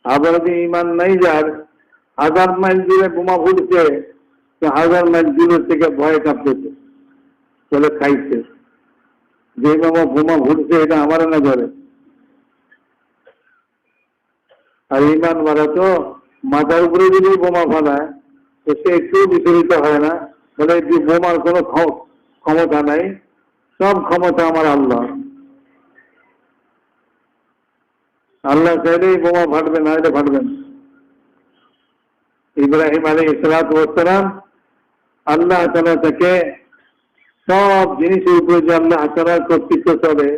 আবার যদি ইমান নাই যার, 1000 মাইল দূরে বোমা ফুটছে, 1000 মাইল দূরের থেকে ভয়ে কাঁপতেছে, বলে খাইছে যে বোমা ফুটছে এটা আমার না ধরে। আর ইমান মারা তো মাথার উপরে যদি বোমা ফালায় তো সে একটু বিচলিত হয় না, বলে যে বোমার কোনো ক্ষমতা নাই, সব ক্ষমতা আমার আল্লাহ। আল্লাহ চাইলেই বোমা ফাটবে, না এটা ফাটবে না। ইব্রাহিম আলাইহিস সালাতু ওয়াস সালাম আল্লাহ তাআলা তাকে সব জিনিসের উপরে যে আল্লাহ তাআলার কর্তৃত্ব চলে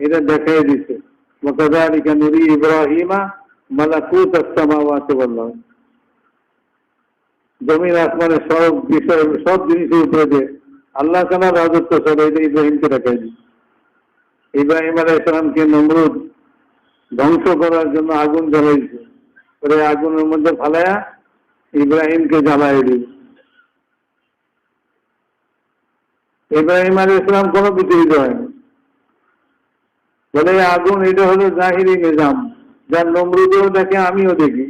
এটা দেখাই দিচ্ছে। ওয়াকাযালিকা নুরি ইব্রাহিমা মালাকুতাস সামাওয়াতি ওয়াল আরদ। জমিন আসমানের সব বিষয়, সব জিনিসের উপরে যে আল্লাহ তাআলার রাজত্ব চলে এটা ইব্রাহিমকে দেখাই দিচ্ছে। ইব্রাহিম আলাইহিস সালামকে নমরুদ ধ্বংস করার জন্য আগুন জ্বালাইছে, পরে আগুনের মধ্যে ফালায়া ইব্রাহিমকে জ্বালাই দিল। ইব্রাহিম আলাইহিস সালাম কোনো বিচলিত হয়নি, বলে আগুন এটা হলো জাহিরি নিজাম, যার নমরুদেও দেখে আমিও দেখি।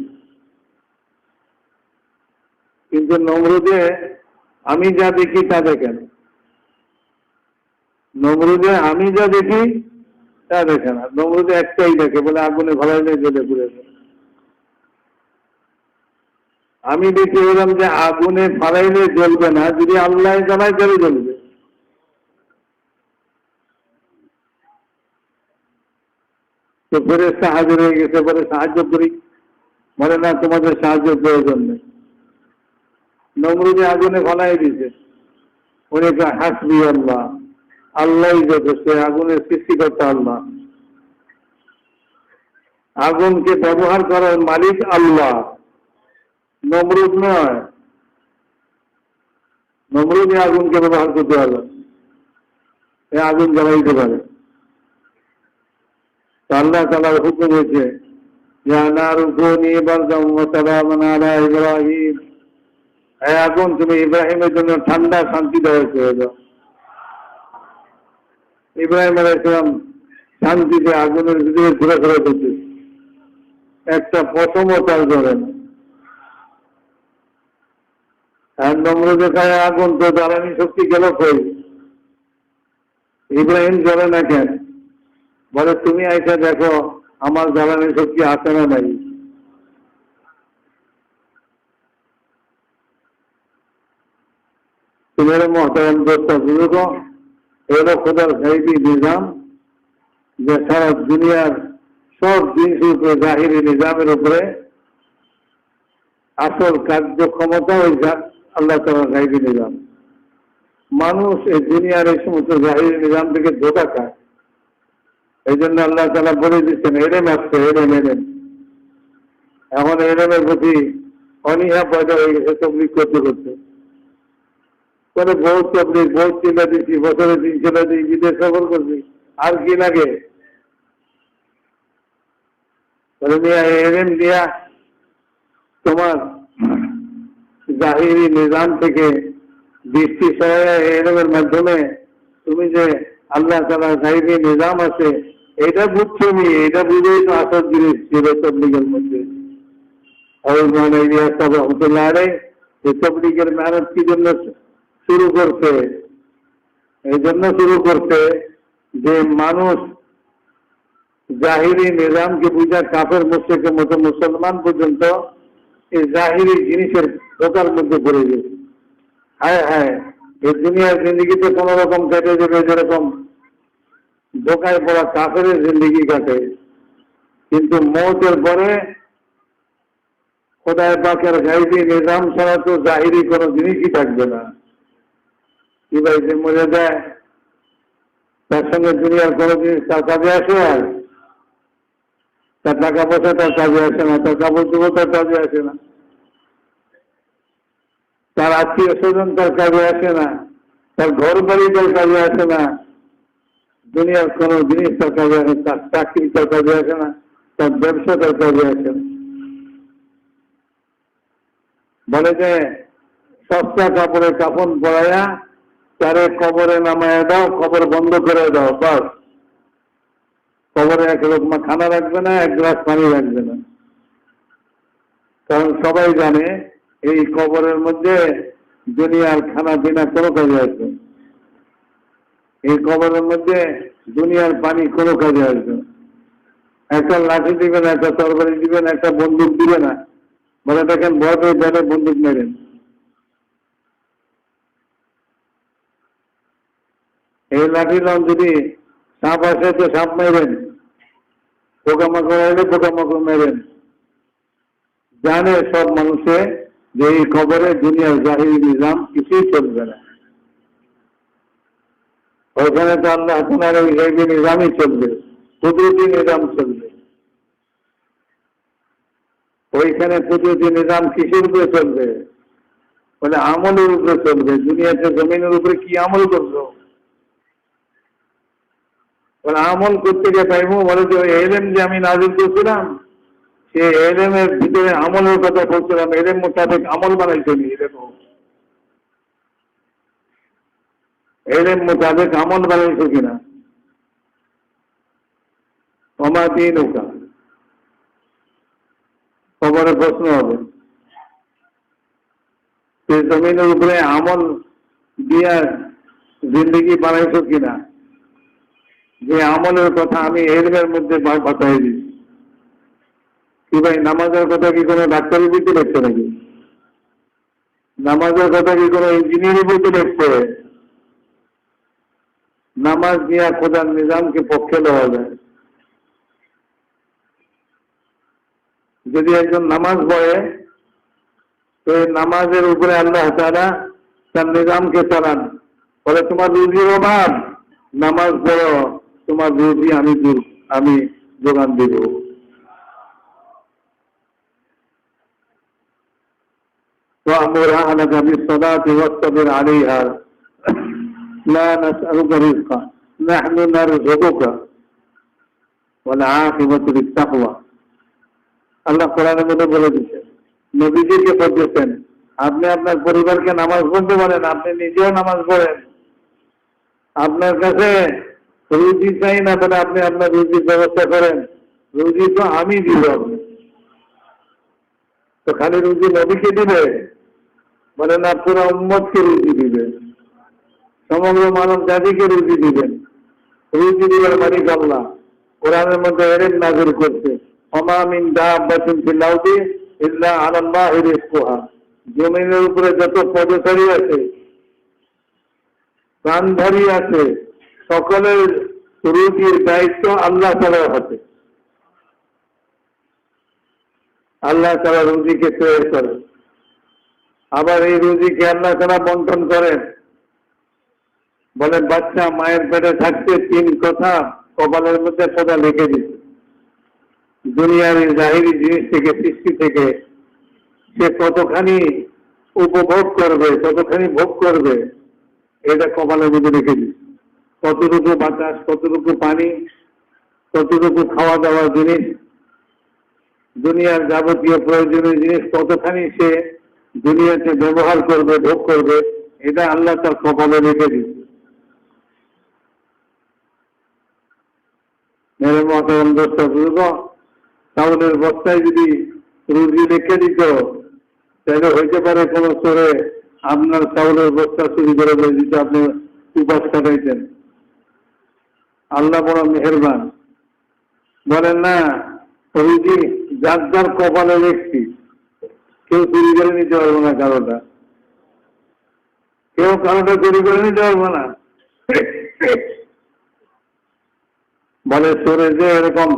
কিন্তু নমরুদে আমি যা দেখি তা দেখেন, নমরুদে আমি যা দেখি তা দেখে না। নমরুদে একটাই দেখে, বলে আগুনে ভালাইলে জ্বলে পুড়ে। আমি দেখে বললাম যে আগুনে ফালাইলে জ্বলবে না, যদি আল্লাহ জ্বালায় তাহলে জ্বলবে। তো ফেরেশতা হাজির হয়ে গেছে, বলে সাহায্য করি, বলে না তোমাদের সাহায্য প্রয়োজন নেই। নমরুদে আগুনে ফালাই দিছে, উনি হাসবি আল্লাহ, আল্লাহই যথেষ্ট, আগুনের সৃষ্টিকর্তা আল্লাহ, আগুনকে ব্যবহার করার মালিক আল্লাহ, নমরুদ নয়। নমরুদ আগুনকে ব্যবহার করতে পারবে, আগুন জ্বালাইতে পারে। আল্লাহ তাআলার হুকুম হয়েছে ইয়া নারু কুনি বারদাম ওয়া সালামান আলা ইব্রাহিম, হে আগুন তুমি ইব্রাহিমের জন্য ঠান্ডা শান্তিদায়ক হয়ে যাও। ইব্রাহিম আলাইহিস সালাম শান্তিতে আগুনের ভিতরে ঘোরাফেরা করছে, একটা পশমও তার ধরে না। আর নমরুদের খায় আগুন, তো জ্বালানি শক্তি গেল কই? ইব্রাহিম জ্বলে না কেন? বলে তুমি আইসা দেখো আমার জ্বালানি শক্তি আছে না নাই। तुम्हारे मोहतरम दोस्त बुजुर्गों, एलो खुदार गैबी निजाम যে সারা দুনিয়ার সব জিনিসের উপরে, জাহিরি নিজামের উপরে আসল কার্যক্ষমতা ওই আল্লাহ তাআলার গায়বী নিজাম। মানুষ এই দুনিয়ার এই সমস্ত জাহিরি নিজাম থেকে ধোঁকা খায়। এই জন্য আল্লাহ তাআলা বলে দিচ্ছেন এলেম আসছে, এলেম এলেম। এখন এলেমের প্রতি অনীহা পয়দা হয়ে গেছে তবলিগ করতে করতে। বলে বহুত তবলিগ, বহুত চিল্লা দিচ্ছি, বছরে 3 চিল্লা দিই, বিদেশ সফর করছি, আর কি লাগে? বলে মিয়া এলেম দিয়া তোমার জাহিরি নিজাম থেকে দৃষ্টি সরাইয়া এলেমের মাধ্যমে তুমি যে আল্লাহ তাআলার গায়বী নিজাম আছে এটা বুঝছো নি, এটা বুঝেই তো আসল জিনিস ছিল তবলিগের মধ্যে। রহমতুল্লাহ আলাইহি এই তবলিগের মেহনত কি জন্য শুরু করছে? এই জন্য শুরু করছে যে মানুষ জাহিরি নিজামকে বুঝা কাফের মুশরিকের মতো মুসলমান পর্যন্ত এই জাহিরি জিনিসের ধোকার মধ্যে পড়ে গেছে। হ্যাঁ হ্যাঁ, এই দুনিয়ার জিন্দগিতে কোন রকম কেটে যাবে, যেরকম ধোকায় পড়া কাফের জিন্দগি কাটে, কিন্তু মওতের পরে খোদায় পাকের গায়বী নিজাম ছাড়া তো জাহিরি কোনো জিনিসই থাকবে না। কি ভাই, যে মরে যায় তার সঙ্গে দুনিয়ার কোনো জিনিস তার কাজে আসে? আর তার টাকা পয়সা তার কাজে আসে না, তার কাপড় চোপড় তার কাজে আসে না, তার আত্মীয় স্বজন তার কাজে আসে না, তার ঘর বাড়ি তার কাজে আসে না, দুনিয়ার কোন জিনিস তার কাজে আসে, তার চাকরি তার কাজে আসে না, তার ব্যবসা তার কাজে আসে না। বলে যে সস্তা কাপড়ে কাফন পরাইয়া তারে কবরে নামায় দাও, কবর বন্ধ করে দাও, বাস। কবরে এক লোকমা খানা রাখবে না, এক গ্লাস পানি রাখবে না, কারণ সবাই জানে এই কবরের মধ্যে দুনিয়ার খানা পিনা কোনো কাজে আসবে, এই কবরের মধ্যে দুনিয়ার পানি কোনো কাজে আসবে। একটা লাঠি দিবেন, একটা তরবারি দিবেন, একটা বন্দুক দিবে না। বলে দেখেন ভয় পেয়ে বেড়ে বন্দুক মেরেন। এই লাঠি লন, যদি সাপ আসে তো সাপ মেরেন, পোকামাকড় এলে পোকামাকড় মেরেন। জানে সব মানুষে যে এই খবরে দুনিয়ার জাহিরি নিজাম কিছুই চলবে না, ওইখানে তো আল্লাহ তাআলার ওই গায়বী নিজামই চলবে, কুদরতি নিজাম চলবে। ওইখানে কুদরতি নিজাম কিসের উপরে চলবে? বলে আমলের উপরে চলবে। দুনিয়াতে জমিনের উপরে কি আমল করছো? বলে আমল করতে গিয়ে পাইবো। বলে যে ওই এলেম যে আমি নাযিল করছিলাম, সে এলেমের ভিতরে আমলের কথা বলছিলাম, এলেম মোতাবেক আমল বানাইছো নি? দেখো এলেম মোতাবেক আমল বানাইছো কিনা। ওমা দীনুকা, খবরে প্রশ্ন হবে, সেই জমিনের উপরে আমল দিয়া জিন্দগি বানাইছো কিনা, যে আমলের কথা আমি এলমের মধ্যে বাতাই দিই। কি ভাই, নামাজের কথা কি কোনো ডাক্তারি বইতে লিখছে নাকি? নামাজের কথা কি কোনো ইঞ্জিনিয়ারিং বইতে লিখছে? নামাজ দিয়া খোদার নিজামকে পক্ষে দেওয়া যায়। যদি একজন নামাজ পড়ে তো নামাজের উপরে আল্লাহ তাআলা তার নিজামকে চালান। বলে তোমার রুজির অভাব, নামাজ পড়ো, তোমার রুজি আমি যোগান দিব। وأمر أهلك بالصلاة واصطبر عليها لا نسألك رزقا نحن نرزقك والعاقبة للتقوى। আল্লাহ কোরআনের মধ্যে বলে দিচ্ছেন, নবীজিকে বলতেছেন আপনি আপনার পরিবারকে নামাজ পড়তে বলেন, আপনি নিজেও নামাজ পড়েন। আপনার কাছে রুজি চাই না, তাহলে আপনি আপনার রুজির ব্যবস্থা করেন। রুজি তো আমি দিব, তো খালি রুজি নবীকে দিবে বলে না, পুরো উম্মতকে রুজি দিবে, সমগ্র মানব জাতিকে রুজি দিবেন। রুজি দিবার মালিক আল্লাহ। কোরআনের মধ্যে এরেন নাযিল করছে, ওমা মিন দাব্বাতিন ফিল আরদি ইল্লা আলাল্লাহি রিজকুহা। জমিনের উপরে যত পদচারী আছে, প্রাণধারী আছে, সকলের রুজির দায়িত্ব আল্লাহ তাআলার হাতে। আল্লাহ তাআলা রুজিকে তৈরি করেন, আবার এই রুজিকে আল্লাহ তাআলা বন্টন করেন। বলেন বাচ্চা মায়ের পেটে থাকতে 3 কথা কপালের মধ্যে সদা লিখে দিচ্ছে। দুনিয়ার এই জাহিরি জিনিস থেকে, সৃষ্টি থেকে সে কতখানি উপভোগ করবে, কতখানি ভোগ করবে, এটা কপালের মধ্যে লিখে দিচ্ছে। কতটুকু বাতাস, কতটুকু পানি, কতটুকু খাওয়া দাওয়ার জিনিস, দুনিয়ার যাবতীয় প্রয়োজনীয় জিনিস কতখানি সে দুনিয়াতে ব্যবহার করবে, ভোগ করবে, এটা আল্লাহ তার কপালে লিখে দিচ্ছে। মেরে মহতরম দোস্ত বুঝব, চাউলের বস্তায় যদি রুজি লিখে দিত, তাহলে হইতে পারে কোন স্তরে আপনার চাউলের বস্তা চুরি করে দিতে, আপনি উপাস কাটাইতেন। আল্লাহ বড় মেহেরবান। বলেন না, রুজি যার যার কপালে লিখছি, কেউ চুরি করে নিতে পারবো না কারোটা, কেউ কারোটা চুরি করে নিতে পারবো না। বলে চোরে যে এরকম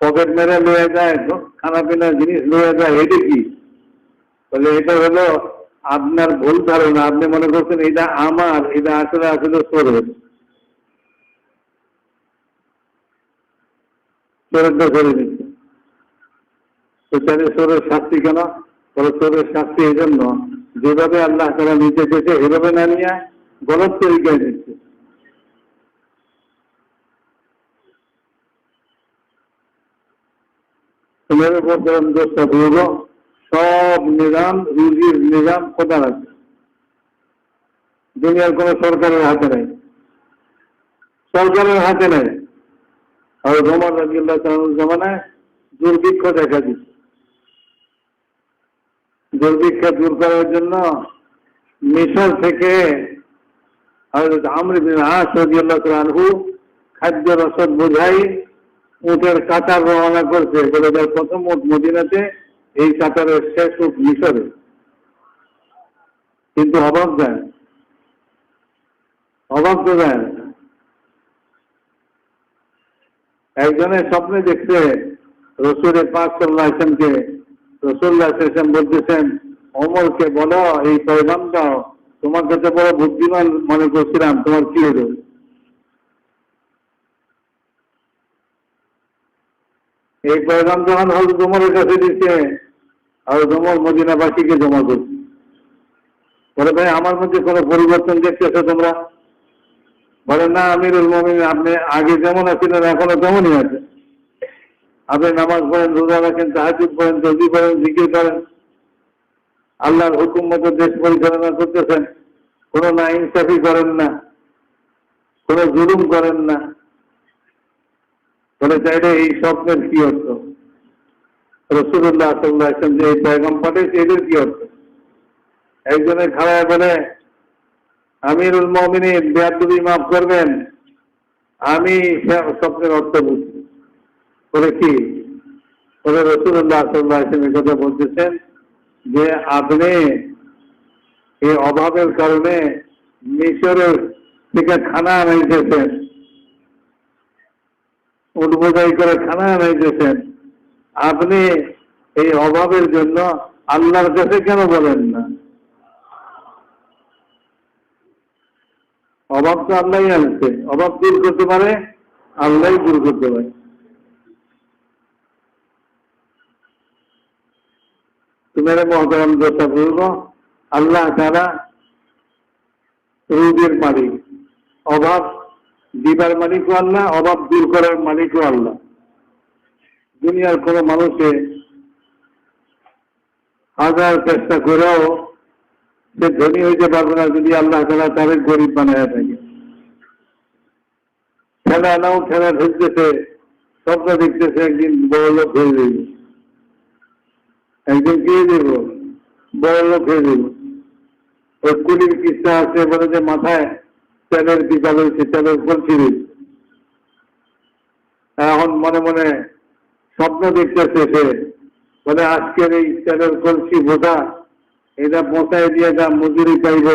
পকেট মেরে লয়ে যায়, খানা পিনার জিনিস লয়ে যায়, এটা কি? বলে এটা হলো আপনার ভুল ধারণা। আপনি মনে করছেন এটা আমার, এটা আসলে আসলে চোরের। চোরেরটা করে দিচ্ছে। তো তাহলে চোরের শাস্তি কেন? বলে চোরের শাস্তি এই জন্য, যেভাবে আল্লাহ তারা নিতে চেয়েছে এভাবে না নিয়ে গলত তরিকায় দিচ্ছে। মেরে বলছিলাম দোষটা বলল, সব নিজাম, রুজির নিজাম খোদার আছে, দুনিয়ার কোন সরকারের হাতে নেই, সরকারের হাতে নেই। আর ওমর রাদিয়াল্লাহু তাআলার জামানায় দুর্ভিক্ষ দেখা দিচ্ছে। দুর্ভিক্ষ দূর করার জন্য মিশর থেকে হযরত আমর ইবনে আস রাদিয়াল্লাহু তাআলা আনহু খাদ্য রসদ বোঝাই উটের কাতার রওনা করছে। বলে দেয় প্রথম উট মদিনাতে, এই কাতারের শেষ উট মিশরে। কিন্তু অভাব দেয়, অভাব তো দেয়। একজনের স্বপ্নে দেখছে রাসূল পাক সাল্লাল্লাহু আলাইহি ওয়াসাল্লামকে। রাসূলুল্লাহ সাল্লাল্লাহু আলাইহি ওয়াসাল্লাম বলতেছেন, ওমরকে বলো এই পয়গাম দাও, তোমার কাছে বড় বুদ্ধিমান মনে করছিলাম, তোমার কি হলো? এই পয়গাম যখন হযরত ওমরের কাছে দিচ্ছে, আর ওমর মদিনাবাসীকে জমা করছে। বলে ভাই আমার মধ্যে কোনো পরিবর্তন দেখতেছো তোমরা? বলে না আমিরুল মুমিনিন, আপনি আগে যেমন আছিলেন এখনো তেমনই আছে। আপনি নামাজ পড়েন, রোজা রাখেন, তাহাজ্জুদ পড়েন, তাসবিহ পড়েন, জিকির করেন, আল্লাহর হুকুম মতো দেশ পরিচালনা করতেছেন, কোনো না ইনসাফি করেন না, কোনো জুলুম করেন না। বলে চাইলে এই স্বপ্নের কি অর্থ? রাসূলুল্লাহ সাল্লাল্লাহু আলাইহি ওয়াসাল্লাম যে এই পয়গাম পাঠিয়েছে, এদের কি অর্থ? একজনের খাড়ায় বলে, আমিরুল মুমিনিন বেয়াদবি মাফ করবেন, আমি স্বপ্নের অর্থ বুঝছি। বলে কি? বলে রাসূলুল্লাহ সাল্লাল্লাহু আলাইহি ওয়াসাল্লাম কথা বলতেছেন যে আপনি এই অভাবের কারণে মিশরের থেকে খানা আনাইতেছেন, উট বোঝাই করে খানা আনাইতেছেন, আপনি এই অভাবের জন্য আল্লাহর কাছে কেন বলেন না? অভাব তো আল্লাহই আনছে, অভাব দূর করতে পারে আল্লাহই দূর করতে পারে। তোমার মহতরম দোষা বলব, আল্লাহ তাআলা রুজির মালিক, অভাব দিবার মালিকও আল্লাহ, অভাব দূর করার মালিকও আল্লাহ। দুনিয়ার কোন মানুষে হাজার চেষ্টা করেও সে ধনী হইতে পারবে না যদি আল্লাহ তাআলা তাদের গরিব বানায় থাকে। ঠেলা নাও ঠেলা ঢুকতেছে, স্বপ্ন দেখতেছে একদিন বড় লোক হয়ে যাবে, একদিন কে দেব বড় লোক হয়ে দেব। ওই কুলির কিস্তা আছে, বলে যে মাথায় তেলের পিতা রয়েছে, তেলের কলসি রয়েছে। এখন মনে মনে স্বপ্ন দেখতেছে সে, বলে আজকের এই তেলের কলসি বোঝা, এটা পৌঁছায় দিয়ে যা মজুরি পাইব,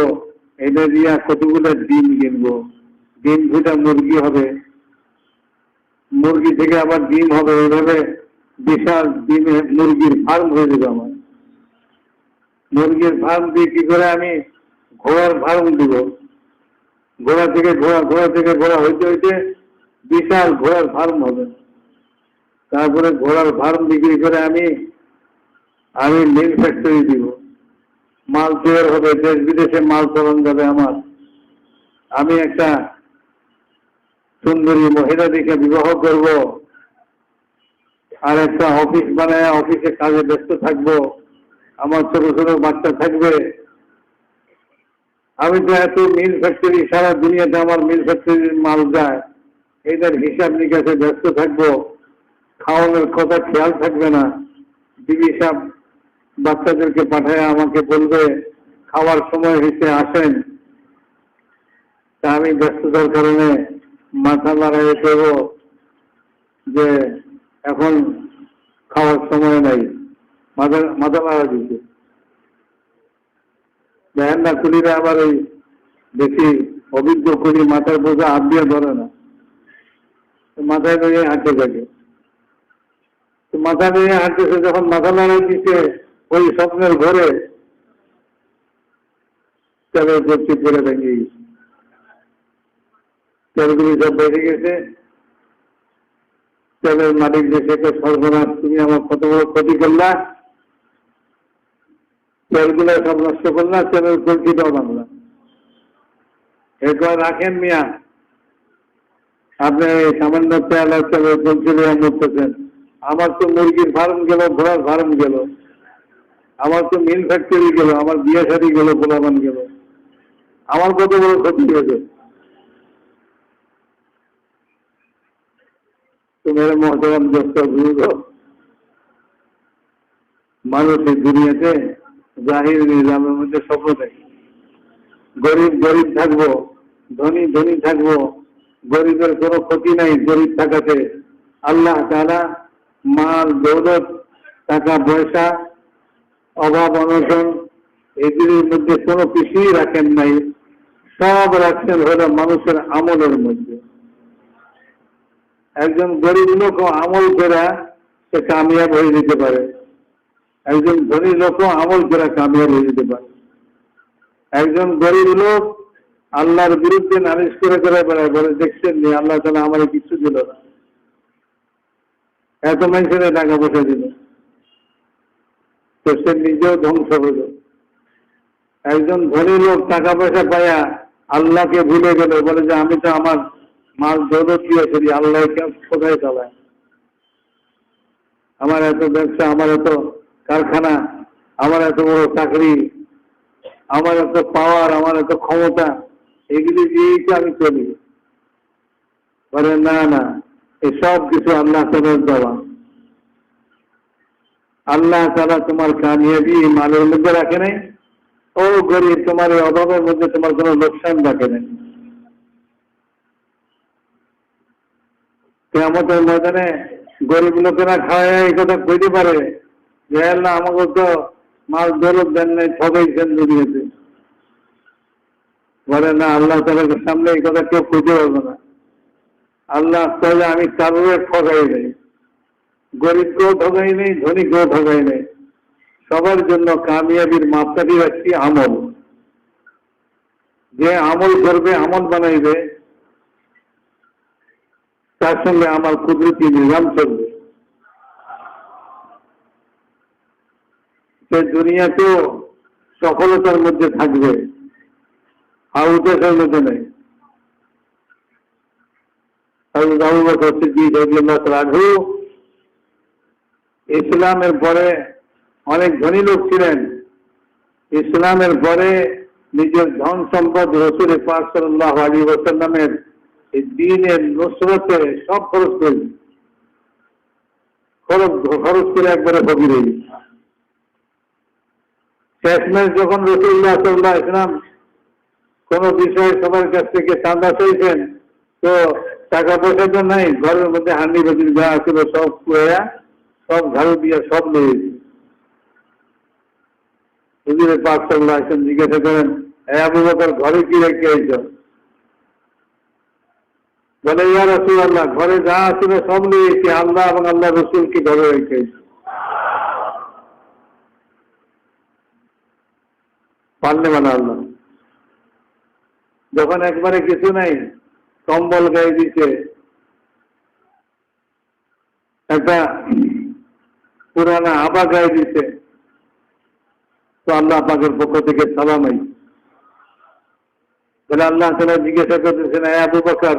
এটা দিয়া কতগুলো ডিম কিনবো, ডিম ফুটা মুরগি হবে, মুরগি থেকে আবার ডিম হবে, এইভাবে বিশাল ডিমে মুরগির ফার্ম হয়ে যাবে আমার। মুরগির ফার্ম দিয়ে কি করে আমি ঘোড়ার ফার্ম দিব, ঘোড়া থেকে ঘোড়া, ঘোড়া থেকে ঘোড়া হইতে হইতে বিশাল ঘোড়ার ফার্ম হবে। তারপরে ঘোড়ার ফার্ম বিক্রি করে আমি মিল ফ্যাক্টরি দিব, মাল তৈরি হবে, দেশ বিদেশে মাল চলন যাবে আমার। আমি একটা সুন্দরী মহিলা দেখে বিবাহ করব, আর একটা অফিস বানায় অফিসে কাজে ব্যস্ত থাকবো, আমার ছোট ছোট বাচ্চা থাকবে। আমি তো এত মিল ফ্যাক্টরি, সারা দুনিয়াতে আমার মিল ফ্যাক্টরির মাল যায়, এটার হিসাব নিকাশে ব্যস্ত থাকবো, খাওয়ানোর কথা খেয়াল থাকবে না। বিবি সাহেব বাচ্চাদেরকে পাঠায় আমাকে বলবে খাওয়ার সময় হয়েছে আসেন, তা আমি ব্যস্ততার কারণে মাথা লড়াই করব যে এখন খাওয়ার সময় নাই, মাথা লড়া দিচ্ছে। দেখেন না কুলিরা আবার ওই বেশি অভিজ্ঞ কুলি মাথার বোঝা হাত দিয়ে ধরে না, মাথায় নিয়ে হাঁটতে থাকে। মাথা নিয়ে হাঁটতেছে, যখন মাথা লড়াই দিচ্ছে ওই স্বপ্নের ঘরে তেলের করছি পড়ে ভেঙে গেছে, তেলগুলি সব বেড়ে গেছে। তেলের মালিক দেশে তো সর্বনাশ, তুমি আমার কত বড় ক্ষতি করলা, তেলগুলো সব নষ্ট করলা, তেলের কলসিটাও ভাঙলা। এরপর রাখেন মিয়া, আপনি সামান্য তেল আর তেলের কলসি মরতেছেন। আমার তো মুরগির ফার্ম গেল, ঘোড়ার ফার্ম গেল, আমার তো মিল ফ্যাক্টরি গেল, আমার বিয়ে শাদী গেল, গোলাবান গেল, আমার কত বড় ক্ষতি হয়েছে। তো মেরে মহতরম দোস্ত বুঝল, মানুষ এই দুনিয়াতে জাহির নিজামের মধ্যে স্বপ্ন থাকে। গরিব গরিব থাকবো, ধনী ধনী থাকবো, গরিবের কোনো ক্ষতি নাই। গরিব থাকাতে আল্লাহ তাআলা মাল দৌলত, টাকা পয়সা, অভাব অনশন এগুলির মধ্যে কোনো কিছুই রাখেন নাই, সব রাখছেন হলো মানুষের আমলের মধ্যে। একজন গরিব লোক আমল করে সে কামিয়াব হয়ে যেতে পারে, একজন ধনী লোক আমল করে কামিয়াব হয়ে যেতে পারে। একজন গরিব লোক আল্লাহর বিরুদ্ধে নালিশ করে বেড়ায়, বলে দেখছেন নি আল্লাহ তাআলা আমার কিছু দিল না, এত মানুষের টাকা পয়সা দিল, তো সে নিজেও ধ্বংস হইল। একজন ধনী লোক টাকা পয়সা পায়া আল্লাহকে ভুলে গেল, বলে যে আমি তো আমার মাল দৌলত দিয়েছি, আল্লাহকে কোথায় চালায়, আমার এত ব্যবসা, আমার এত কারখানা, আমার এত বড় চাকরি, আমার এত পাওয়ার, আমার এত ক্ষমতা, এগুলি দিয়েই তো আমি চলি। বলে না না, এই সব কিছু আল্লাহ তাআলার দেওয়া। আল্লাহ তাআলা তোমার কামিয়াবি মালের মধ্যে রাখে নাই, ও গরিব তোমার এই অভাবের মধ্যে তোমার কোনো লোকসান রাখে নাই। কিয়ামতের ময়দানে গরিব লোকেরা খাওয়ায় এই কথা কইতে পারে যে আল্লাহ আমাকে তো মাল দৌলত দেন নাই, ঠকাইছেন দুনিয়াতে। বলে না, আল্লাহ তাআলার সামনে এই কথা কেউ কইতে পারবে না। আল্লাহ তাআলা আমি কারোর ঠকাই নেই, গরিবকেও ঠকাই নেই, ধনীকেও ঠকাই নেই, সবার জন্য কামিয়াবির মাপকাঠি রাখছি আমল। যে আমল করবে, আমল বানাইবে, তার সঙ্গে আমার কুদরতি নিজাম চলবে। সে দুনিয়াতেও সফলতার মধ্যে থাকবে, আউটের মধ্যে নেই। আবু বকর সিদ্দিক রাদিয়াল্লাহু তাআলা আনহু ইসলামের পরে অনেক ধনী লোক ছিলেন। ইসলামের পরে নিজের ধন সম্পদ রাসূল পাক সাল্লাল্লাহু আলাইহি ওয়াসাল্লামের এই দিনের নুসরতে সব খরচ করি, খরচ করে একবারে ফকির হয়ে গেছি। শেষমেশ যখন রাসূলুল্লাহ সাল্লাল্লাহু আলাইহি ওয়াসাল্লাম কোন বিষয়ে সবার কাছ থেকে চাঁদা চাইছেন, তো টাকা পয়সা তো নাই, ঘরের মধ্যে হান্ডি বাতিল যা ছিল সব কুড়াইয়া সব ঝাড়ু দিয়ে সব লেগেছে। হুজুরে পাক সাল্লাল্লাহু আলাইহি ওয়াসাল্লাম জিজ্ঞাসা করেন, আবু বকর ঘরে কি রেখে আইছ? বলে, ইয়া রাসূলুল্লাহ, ঘরে যা ছিল সব লেগেছে, আল্লাহ এবং আল্লাহ রসুলকে ঘরে রেখে আইছি। পারলে মানে আল্লাহ যখন একবারে কিছু নাই, কম্বল গায়ে দিচ্ছে, একটা পুরানা আবা গায়ে দিচ্ছে, তো আল্লাহ পাকের পক্ষ থেকে সালামাই। বলে আল্লাহ তাআলা জিজ্ঞাসা করতেছেন, হে আবু বকর,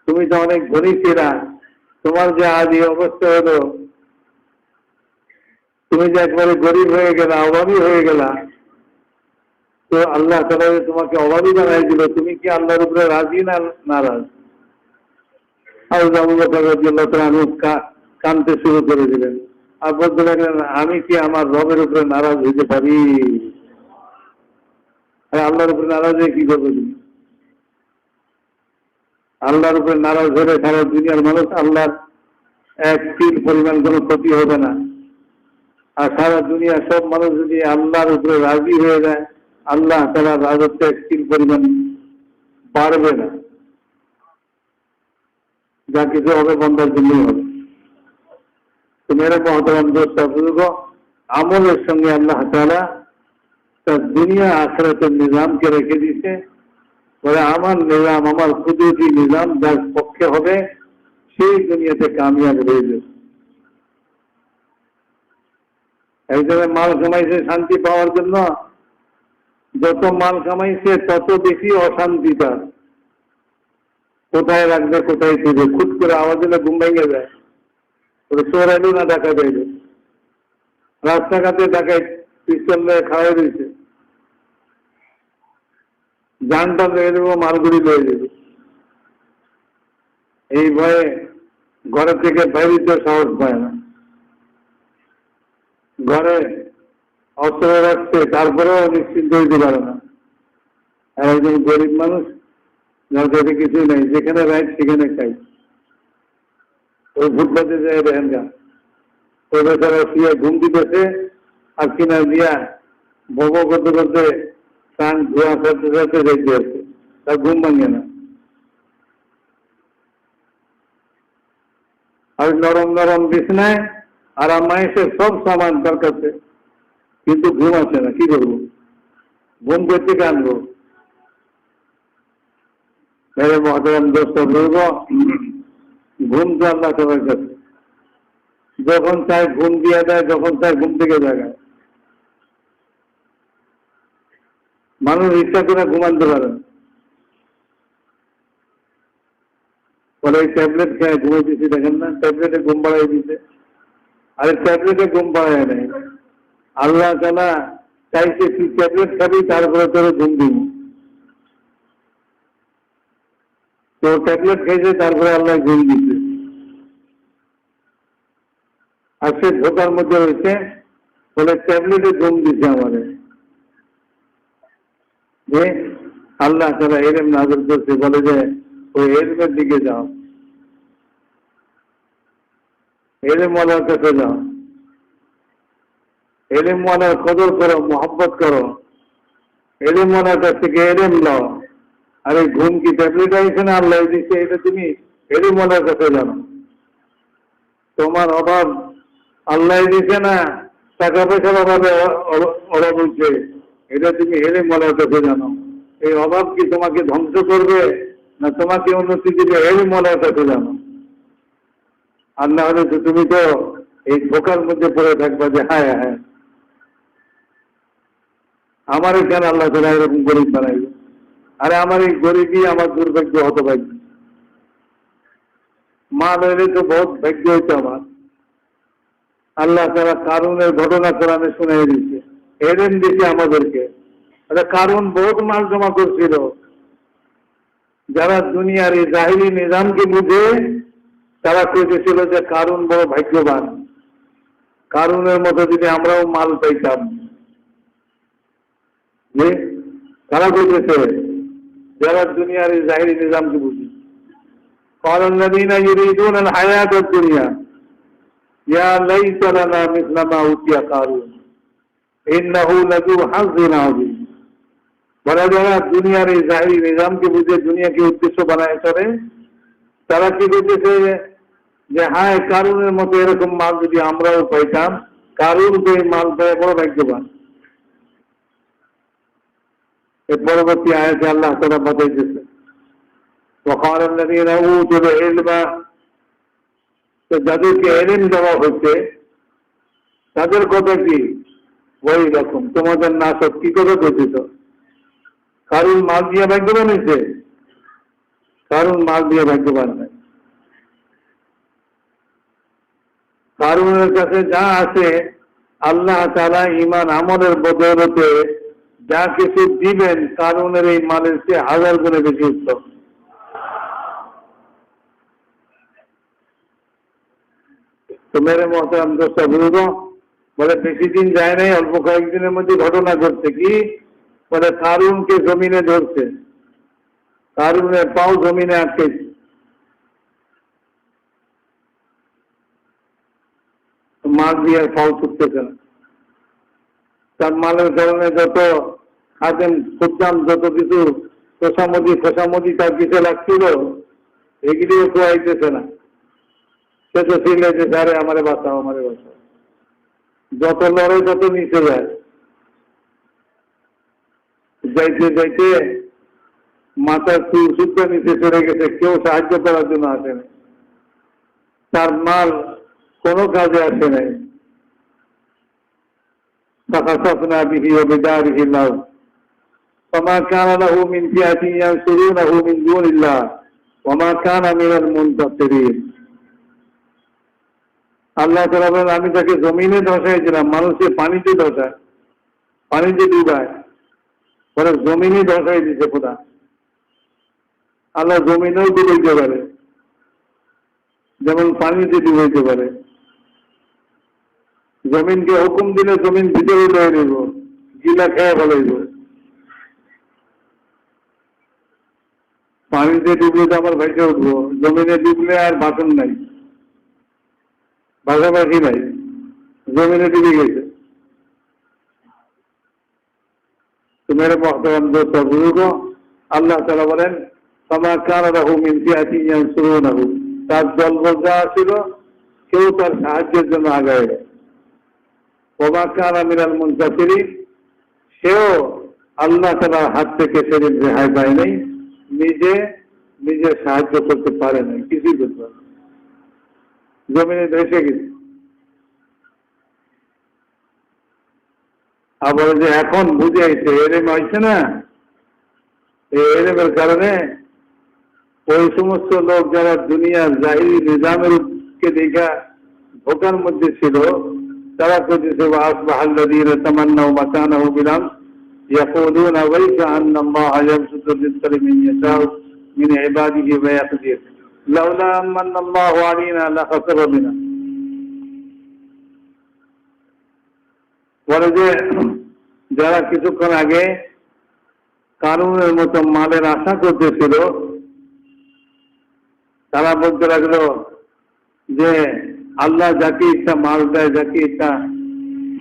তুমি তো অনেক ধনী ছিলা, তোমার যে আজ এই অবস্থা হলো, তুমি যে একবারে গরিব হয়ে গেলা, অভাবী হয়ে গেলা, তো আল্লাহ তাআলা তোমাকে অভাবী বানাই দিল, তুমি কি আল্লাহর উপরে রাজি না নারাজ? আর আবু বকর রাদিয়াল্লাহু তাআলা আনহু কাঁদতে শুরু করে দিলেন আর বলতে লাগলেন, আমি কি আমার রবের উপরে নারাজ হইতে পারি? আল্লাহর উপরে নারাজ হয়ে কি করবে তুমি? আল্লাহর উপরে নারাজ হলে সারা দুনিয়ার মানুষ আল্লাহর এক তিল পরিমাণ কোনো ক্ষতি হবে না। আর সারা দুনিয়ার সব মানুষ যদি আল্লাহর উপরে রাজি হয়ে যায়, আল্লাহ তাআলার রাজত্ব এক তিল পরিমাণ বাড়বে না। যা কিছু হবে বন্দার জন্যই হবে। তো মেরে মহতরম দোস্ত বুজুর্গ, আমলের সঙ্গে আল্লাহ তাআলা তার দুনিয়া আখিরাতের নিজামকে রেখে দিয়েছে। বলে আমার নিজাম, আমার কুদরতি নিজাম যার পক্ষে হবে সেই দুনিয়াতে কামিয়াব হয়ে যাবে। একজনের মাল কামাইছে শান্তি পাওয়ার জন্য, যত মাল কামাইছে তত বেশি অশান্তি তার। কোথায় রাখবে, কোথায় দিবে, খুট করে আওয়াজ হলে ঘুম ভেঙে যায়। চোর এলো না ডাকাত এলো, রাস্তাঘাটে ডাকাত পিস্তল নিয়ে খাওয়া দিয়েছে, জানটা লেগে দেবো, মালগুড়ি লয়ে যাবে। এই ভয়ে ঘরের থেকে বাইরে সাহস পায় না, ঘরে অস্ত্র রাখছে, তারপরেও নিশ্চিন্ত হইতে পারে না। আর একজন গরিব মানুষ, যার কাছে কিছুই নাই, যেখানে রাইট সেখানে খাই, ওই ফুটপাতে যায় রেহেনগা, ওই বেচারা শুয়ে ঘুম দিতেছে, আর কিনা দিয়া বব করতে করতে কান ধোয়া করতে করতে দেখতে আসছে, তার ঘুম ভাঙে না। আর নরম নরম বিছনায় আরাম মাইসে সব সামান তার কাছে, কিন্তু ঘুম আসে না। কি করবো? ঘুম করতে কানবো। মেরে মহতরম দোস্ত বলব, ঘুম তো আল্লাহ সবার কাছে, যখন চায় ঘুম দিয়ে দেয়, যখন চায় ঘুম থেকে জাগায়। মানুষ ইচ্ছা করে ঘুমাতে পারে না। বলে এই ট্যাবলেট খেয়ে ঘুমিয়ে দিচ্ছি, দেখেন না, ট্যাবলেটে ঘুম বাড়াই দিচ্ছে। আরে ট্যাবলেটে ঘুম বাড়ায় নাই, আল্লাহ তাআলা চাইছে তুই ট্যাবলেট খাবি, তারপরে তোর ঘুম দিবি। তো ট্যাবলেট খেয়েছে, তারপরে আল্লাহ ঘুম দিচ্ছে। আর সে ধোকার মধ্যে রয়েছে, বলে ট্যাবলেটে ঘুম দিচ্ছে আমাদের। যে আল্লাহ তাআলা এলেম নাযিল করছে, বলে যে ওই এলমের দিকে যাও, এলেমওয়ালার কাছে যাও, এলেমওয়ালার কদর করো, মোহাব্বত করো, এলেমওয়ালার কাছ থেকে এলেম লাও। আরে ঘুম কি ট্যাবলেট আইছে না আল্লাহ দিচ্ছে, এটা তুমি এলেমওয়ালার কাছে জানো। তোমার অভাব আল্লাহ দিচ্ছে না, টাকা পয়সার অভাবে অভাব হচ্ছে, এটা তুমি এলেমওয়ালার কাছে জানো। এই অভাব কি তোমাকে ধ্বংস করবে না তোমাকে উন্নতি দিবে, এলেমওয়ালার কাছে জানো। আর না হলে তো তুমি তো এই ধোকার মধ্যে পড়ে থাকবা যে হ্যাঁ হ্যাঁ আমার এখানে আল্লাহ তাআলা এরকম গরিব বানাইবে। আরে আমার এই গরিবই আমার দুর্ভাগ্য, হতভাগ্য। মা হইলে তো বহুত ভাগ্য হইতো আমার। আল্লাহ তাআলা কারুনের ঘটনা কোরআনে শুনাই দিচ্ছে, এলেম দিচ্ছে আমাদেরকে। কারণ বহুত মাল জমা করছিল, যারা দুনিয়ার এই জাহিরি নিজামকে বুঝে তারা কইতেছিল যে কারুন বড় ভাগ্যবান, কারুনের মতো যদি আমরাও মাল পাইতাম। যে তারা কইতেছে যারা দুনিয়ার এই জাহিরি নিজামকে বুঝে, قال الذين يريدون الحياة الدنيا يا ليت لنا مثل ما أوتي قارون إنه لذو حظ عظيم। বলে যারা দুনিয়ার এই জাহিরি নিজামকে বুঝে দুনিয়াকে উদ্দেশ্য বানায় চলে, তারা কি করতেছে যে হায় কারুনের মতো এরকম মাল যদি আমরাও পাইতাম, কারুন তো এই মাল পায় বড় ভাগ্যবান। এর পরবর্তী আয়াতে আল্লাহ তাআলা বাতাইতেছে وقال الذين اوتوا العلم, যাদেরকে ইলম দেওয়া হচ্ছে তাদের কথা কি ওই রকম তোমাদের নাশক কি কথা কথিত। কারুন মাল দিয়ে ভাগ্যবান হয়েছে? কারুন মাল দিয়ে ভাগ্যবান নাই। কারুনের কাছে যা আছে আল্লাহ তাআলা ঈমান আমলের বদৌলতে যা কিছু দিবেন কারুনের এই মালের চেয়ে 1000 গুণে বেশি উত্তম। তো মেরে মোহতারাম দোস্তা বুঝব, বলে বেশি দিন যায় নাই, অল্প কয়েকদিনের মধ্যে ঘটনা ঘটছে কি, বলে কারুনকে জমিনে ধরছে, কারুনের পাও জমিনে আটকেছে। মাল দিয়ে পাও ছুটতেছে না। তার মালের কারণে যত খাদেম খুঁজতাম, যত কিছু খোসামদি তার পিছে লাগছিল, এগুলিও খোয়াইতেছে না। সে তো চিল্লাইছে আরে আমারে বাঁচাও, আমারে বাঁচাও। যত লড়ে তত নিচে যায়, যাইতে যাইতে মাথার চুল সুদ্ধা নিচে চলে গেছে, কেউ সাহায্য করার জন্য আসে না। তার মাল কোনো কাজে আসে নাই। فخسفنا به وبداره الأرض فما كان له من فئة ينصرونه من دون الله وما كان من المنتصرين। আল্লাহ তাআলা বলেন আমি তাকে জমিনে ধসাইছিলাম, মানুষের পানিতে ধসায়, পানিতে ডুবায়, পরে জমিনে ধসাই দিতে খোদা। আল্লাহ জমিনেও ডুবাইতে পারে, যেমন পানিতে ডুবাইতে পারে। জমিনকে হুকুম দিলে জমিন ভিতরে উঠে নেব, গিলা খেয়ে ফেলাইব। পানিতে ডুবলে তো আমার ভেসে উঠবো, জমিনে ডুবলে আর বাসন নাই, ভাষাভাষি নাই, জমিনে ডুবে গেছে। তো মেরে মোহতারাম দোস্ত বুজুর্গ, আল্লাহ তাআলা বলেন ফামা কানা লাহু মিন ফিআতিন ইয়ানসুরুনাহু, তার দলবল যা ছিল কেউ তার সাহায্যের জন্য আগায়। ওমা কানা মিনাল মুনতাসিরিন, সেও আল্লাহ তাআলার হাত থেকে সেদিন রেহাই পায় নাই, নিজে সাহায্য করতে পারে নাই, কিছুই করতে পারে না, জমিনে ভেসে গেছে। আবার যে এখন বুঝে আইছে এলেম হয়েছে না, এই এলেমের কারণে ওই সমস্ত লোক যারা দুনিয়ার জাহিরি নিজামের কে দেখা ধোকার মধ্যে ছিল, তারা করতেছে আসবাহাল্লাযীনা তামান্নাউ মাকানাহু বিল-আমস ইয়াকুলুনা ওয়াইকা আন্নাল্লাহা ইয়াবসুতু রিজকা লিমান ইয়াশাউ মিন ইবাদিহি ওয়া ইয়াকদির লাউলা আম্মান্নাল্লাহু আলাইনা লাখাসাফা বিনা। বলে যে যারা কিছুক্ষণ আগে কারুনের মতো মালের আশা করতেছিল, তারা বলতে লাগলো যে আল্লাহ যাকে ইচ্ছা মাল দেয়, যাকে ইচ্ছা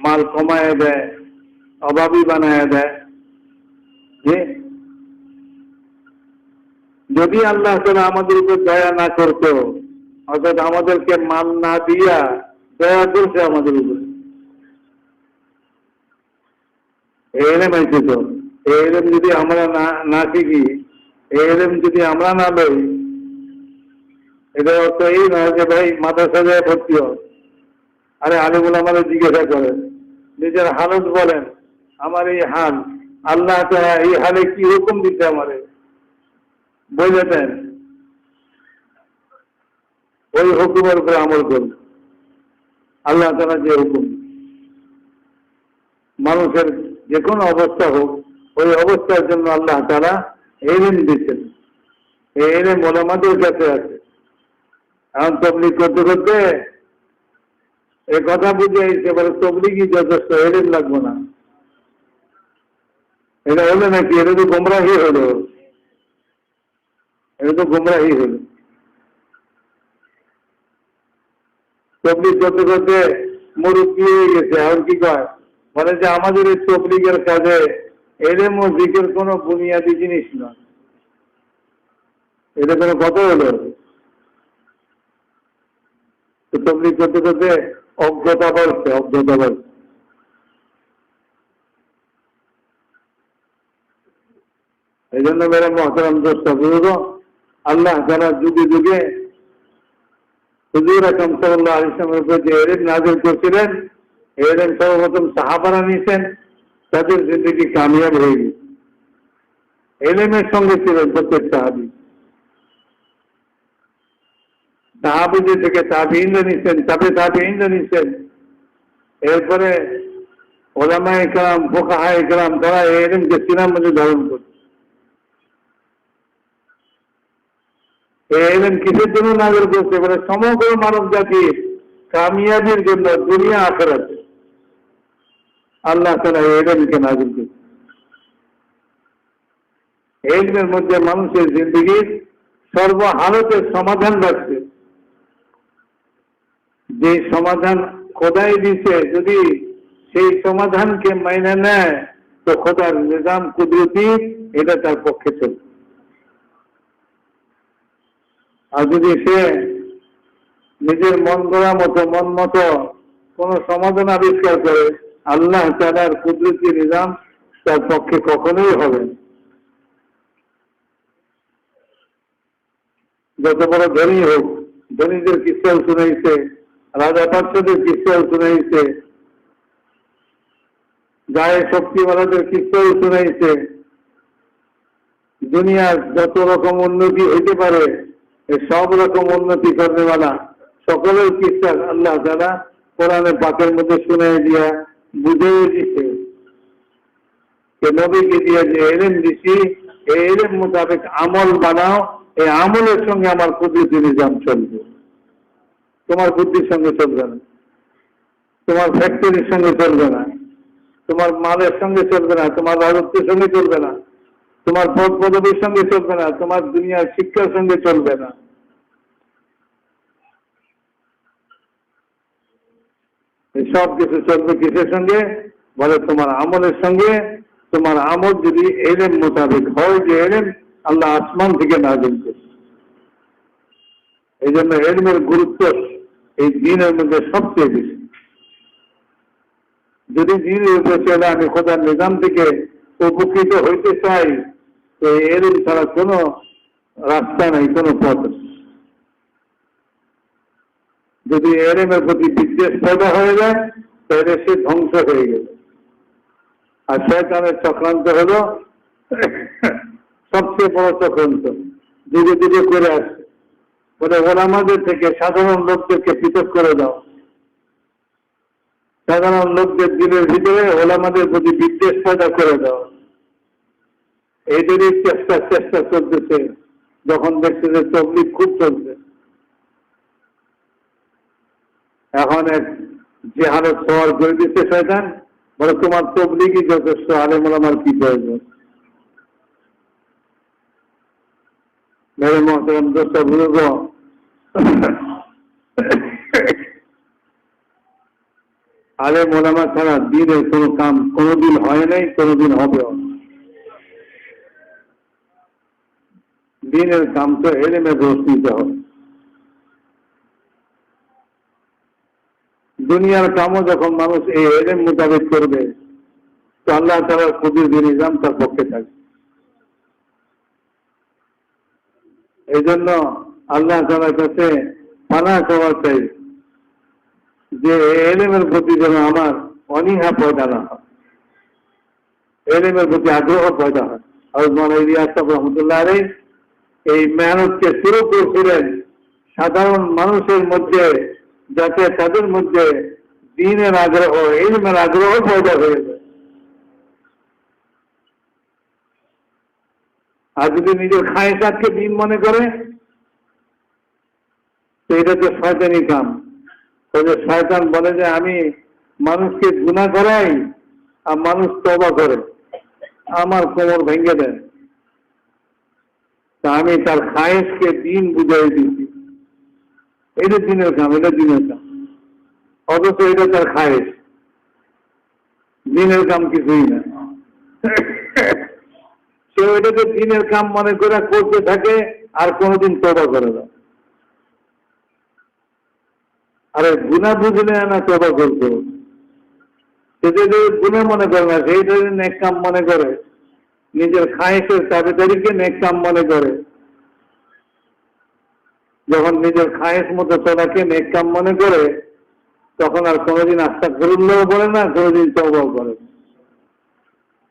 মাল কমায় দেয়, অভাবী বানায় দেয়। যে যদি আল্লাহ তাআলা আমাদের উপর দয়া না করতো, অর্থাৎ আমাদেরকে মাল না দিয়া দয়া করছে আমাদের উপর, এলেম আইছে তো, এলেম যদি আমরা না শিখি, এলেম যদি আমরা না লই, এটা অর্থ এই নয় যে ভাই মাদ্রাসা যায় ভর্তি হয়। আরে আলেমুল আমাদের জিজ্ঞাসা করেন, নিজের হালত বলেন, আমার এই হাল, আল্লাহ তাআলা এই হালে কি হুকুম দিতে আমারে বলে দেন, ওই হুকুমের উপরে আমল করুন। আল্লাহ তাআলা যে হুকুম, মানুষের যে কোনো অবস্থা হোক, ওই অবস্থার জন্য আল্লাহ তাআলা ইলম দিচ্ছেন। এই এলেম ওলামাদের কাছে আছে। এখন তবলিগ করতে করতে এ কথা বুঝে আইছে, এবারে তবলিগই যথেষ্ট, এলেম লাগবো না। এটা হলো নাকি? এটা তো গোমরাহি হলো, এটা তো গোমরাহি হলো। তবলিগ করতে করতে মুরব্বী হয়ে গেছে। এখন কি কয়, বলে যে আমাদের এই তবলিগের কাজে এলেম ও জিকের কোনো বুনিয়াদী জিনিস নয়। এটা কোনো কথা হলো? তো তবলিগ করতে করতে অজ্ঞতা বাড়ছে, অজ্ঞতা বাড়ছে। এই জন্য মেরে মহতারাম দোস্ত বুঝল, আল্লাহ তাআলা যুগে যুগে হুজুর আকরাম সাল্লাল্লাহু আলাইহি ওয়াসাল্লামের উপর যে ইলম নাযিল করেছিলেন, ইলম সর্বপ্রথম সাহাবারা নিয়েছেন, তাদের জিন্দেগি কামিয়াব হয়ে গেছে। ইলমের সঙ্গে ছিলেন প্রত্যেক সাহাবী। সাহাবীদের থেকে তাবিঈনরা নিয়েছেন, তাবিঈনরা নিয়েছেন। এরপরে উলামায়ে কেরাম, ফুকাহায়ে কেরাম, তারা এই ইলমকে সিনার মধ্যে ধারণ করছে। এই ইলম কিসের জন্য নাযিল করছে? বলে সমগ্র মানব জাতির কামিয়াবির জন্য, দুনিয়া আখিরাতে আল্লাহ তাআলা এই ইলমকে নাযিল করছে। এই ইলমের মধ্যে মানুষের জিন্দেগির সর্বহালতের সমাধান রাখছে। যে সমাধান খোদাই দিছে, যদি সেই সমাধানকে মাইনে নেয় তো খোদার নিজাম কুদরতি এটা তার পক্ষে চলবে। আর যদি সে নিজের মন গড়া মতো, মন মতো কোন সমাধান আবিষ্কার করে, আল্লাহ তাআলার কুদরতি নিজাম তার পক্ষে কখনোই হবে না। যত বড় ধনী হোক, ধনীদের কিস্সাও শুনাইছে, রাজা পার্ষদের কিস্সাও শুনাইছে, গায়ে শক্তিওয়ালাদের কিস্সাও শুনাইছে, দুনিয়ার যত রকম উন্নতি হইতে পারে সব রকম উন্নতি করনেওয়ালা সকলের কিস্সা আল্লাহ তাআলা কোরআনে পাকের মধ্যে শুনাই দিয়া বুঝিয়ে দিচ্ছে। নবীকে দিয়ে যে ইলম দিছি, এই ইলম মোতাবেক আমল বানাও, এই আমলের সঙ্গে আমার কুদরতি নিজাম চলবে। তোমার বুদ্ধির সঙ্গে চলবে না, তোমার ফ্যাক্টরির সঙ্গে চলবে না, তোমার মালের সঙ্গে চলবে না, তোমার রাজত্বের সঙ্গে চলবে না, তোমার পদ পদবীর সঙ্গে চলবে না, তোমার দুনিয়ার শিক্ষার সঙ্গে চলবে না। এই সব কিছু চলবে কিসের সঙ্গে? বলে তোমার আমলের সঙ্গে। তোমার আমল যদি ইলম মোতাবেক হয়, যে ইলম আল্লাহ আসমান থেকে নাযিল করেছে। এই জন্য ইলমের গুরুত্ব এই দ্বীনের মধ্যে সবচেয়ে বেশি। যদি দ্বীনের উপর চলে আমি খোদার নিজাম থেকে উপকৃত হইতে চাই, তো ইলম ছাড়া কোনো রাস্তা নাই, কোনো পথ নেই। যদি ইলমের প্রতি বিদ্বেষ পয়দা হয়ে যায়, তাহলে সে ধ্বংস হয়ে গেল। আর শয়তানের চক্রান্ত হলো সবচেয়ে বড় চক্রান্ত, যুগে যুগে করে আসছে। বলে ওলামাদের থেকে সাধারণ লোকদেরকে পৃথক করে দাও, সাধারণ লোকদের দিনের ভিতরে ওলামাদের প্রতি বিদ্বেষ পয়দা করে দাও। এইটারই চেষ্টা চলতেছে। যখন দেখছে যে তবলিগ খুব চলছে, এখন এক যে হালত সওয়াল করে দিচ্ছে শয়তান, বলে তোমার তবলিগই যথেষ্ট, আলেম ওলামার কি প্রয়োজন? মেরে মহতারাম দোস্ত বুঝব, আলেম ওলামা ছাড়া দ্বীনের কোনো কাম কোনোদিন হয় নাই, কোনোদিন হবেও। দ্বীনের কাম তো ইলমে রোশনীতে হবে। দুনিয়ার কামও যখন মানুষ এই ইলম মোতাবেক করবে, তো আল্লাহ তাআলার কুদরতি নিজাম তার পক্ষে থাকবে। এই জন্য আল্লাহ তাআলার কাছে পানাহ চাওয়া চাই যে ইলমের প্রতি যেন আমার অনীহা পয়দা না হয়, ইলমের প্রতি আগ্রহ পয়দা হয়। হযরত মাওলানা ইলিয়াস সাহেব রহমতুল্লাহ আলাইহি এই মেহনতকে শুরু করেছিলেন সাধারণ মানুষের মধ্যে, যাতে তাদের মধ্যে দ্বীনের আগ্রহ, ইলমের আগ্রহ পয়দা হয়ে যায়। আর যদি নিজের খায়েসাতকে দিন মনে করে তো এটা তো শয়তানি কাম। তবে শয়তান বলে যে আমি মানুষকে গুনাহ করাই আর মানুষ তওবা করে, আমার কোমর ভেঙে দেয়, তা আমি তার খায়েশকে দিন বুঝাই দিচ্ছি। এটা দিনের কাম, এটা দিনের কাম। অথচ এটা তার খায়েশ, দিনের কাম কিছুই না। সে ওইটাকে দিনের কাম মনে করে করতে থাকে আর কোনোদিন তওবা করে না। আরে গুনাহ বুঝলে না তওবা করতো, সেটা যদি গুনাহ মনে করে না, সেইটা যদি নেক কাম মনে করে, নিজের খায়েশের তাবেদারিকে নেক কাম মনে করে, যখন নিজের খায়েশ মতো চলাকে নেক কাম মনে করে, তখন আর কোনোদিন আস্তাগফিরুল্লাহ বলে না, কোনোদিন তওবাও করে না।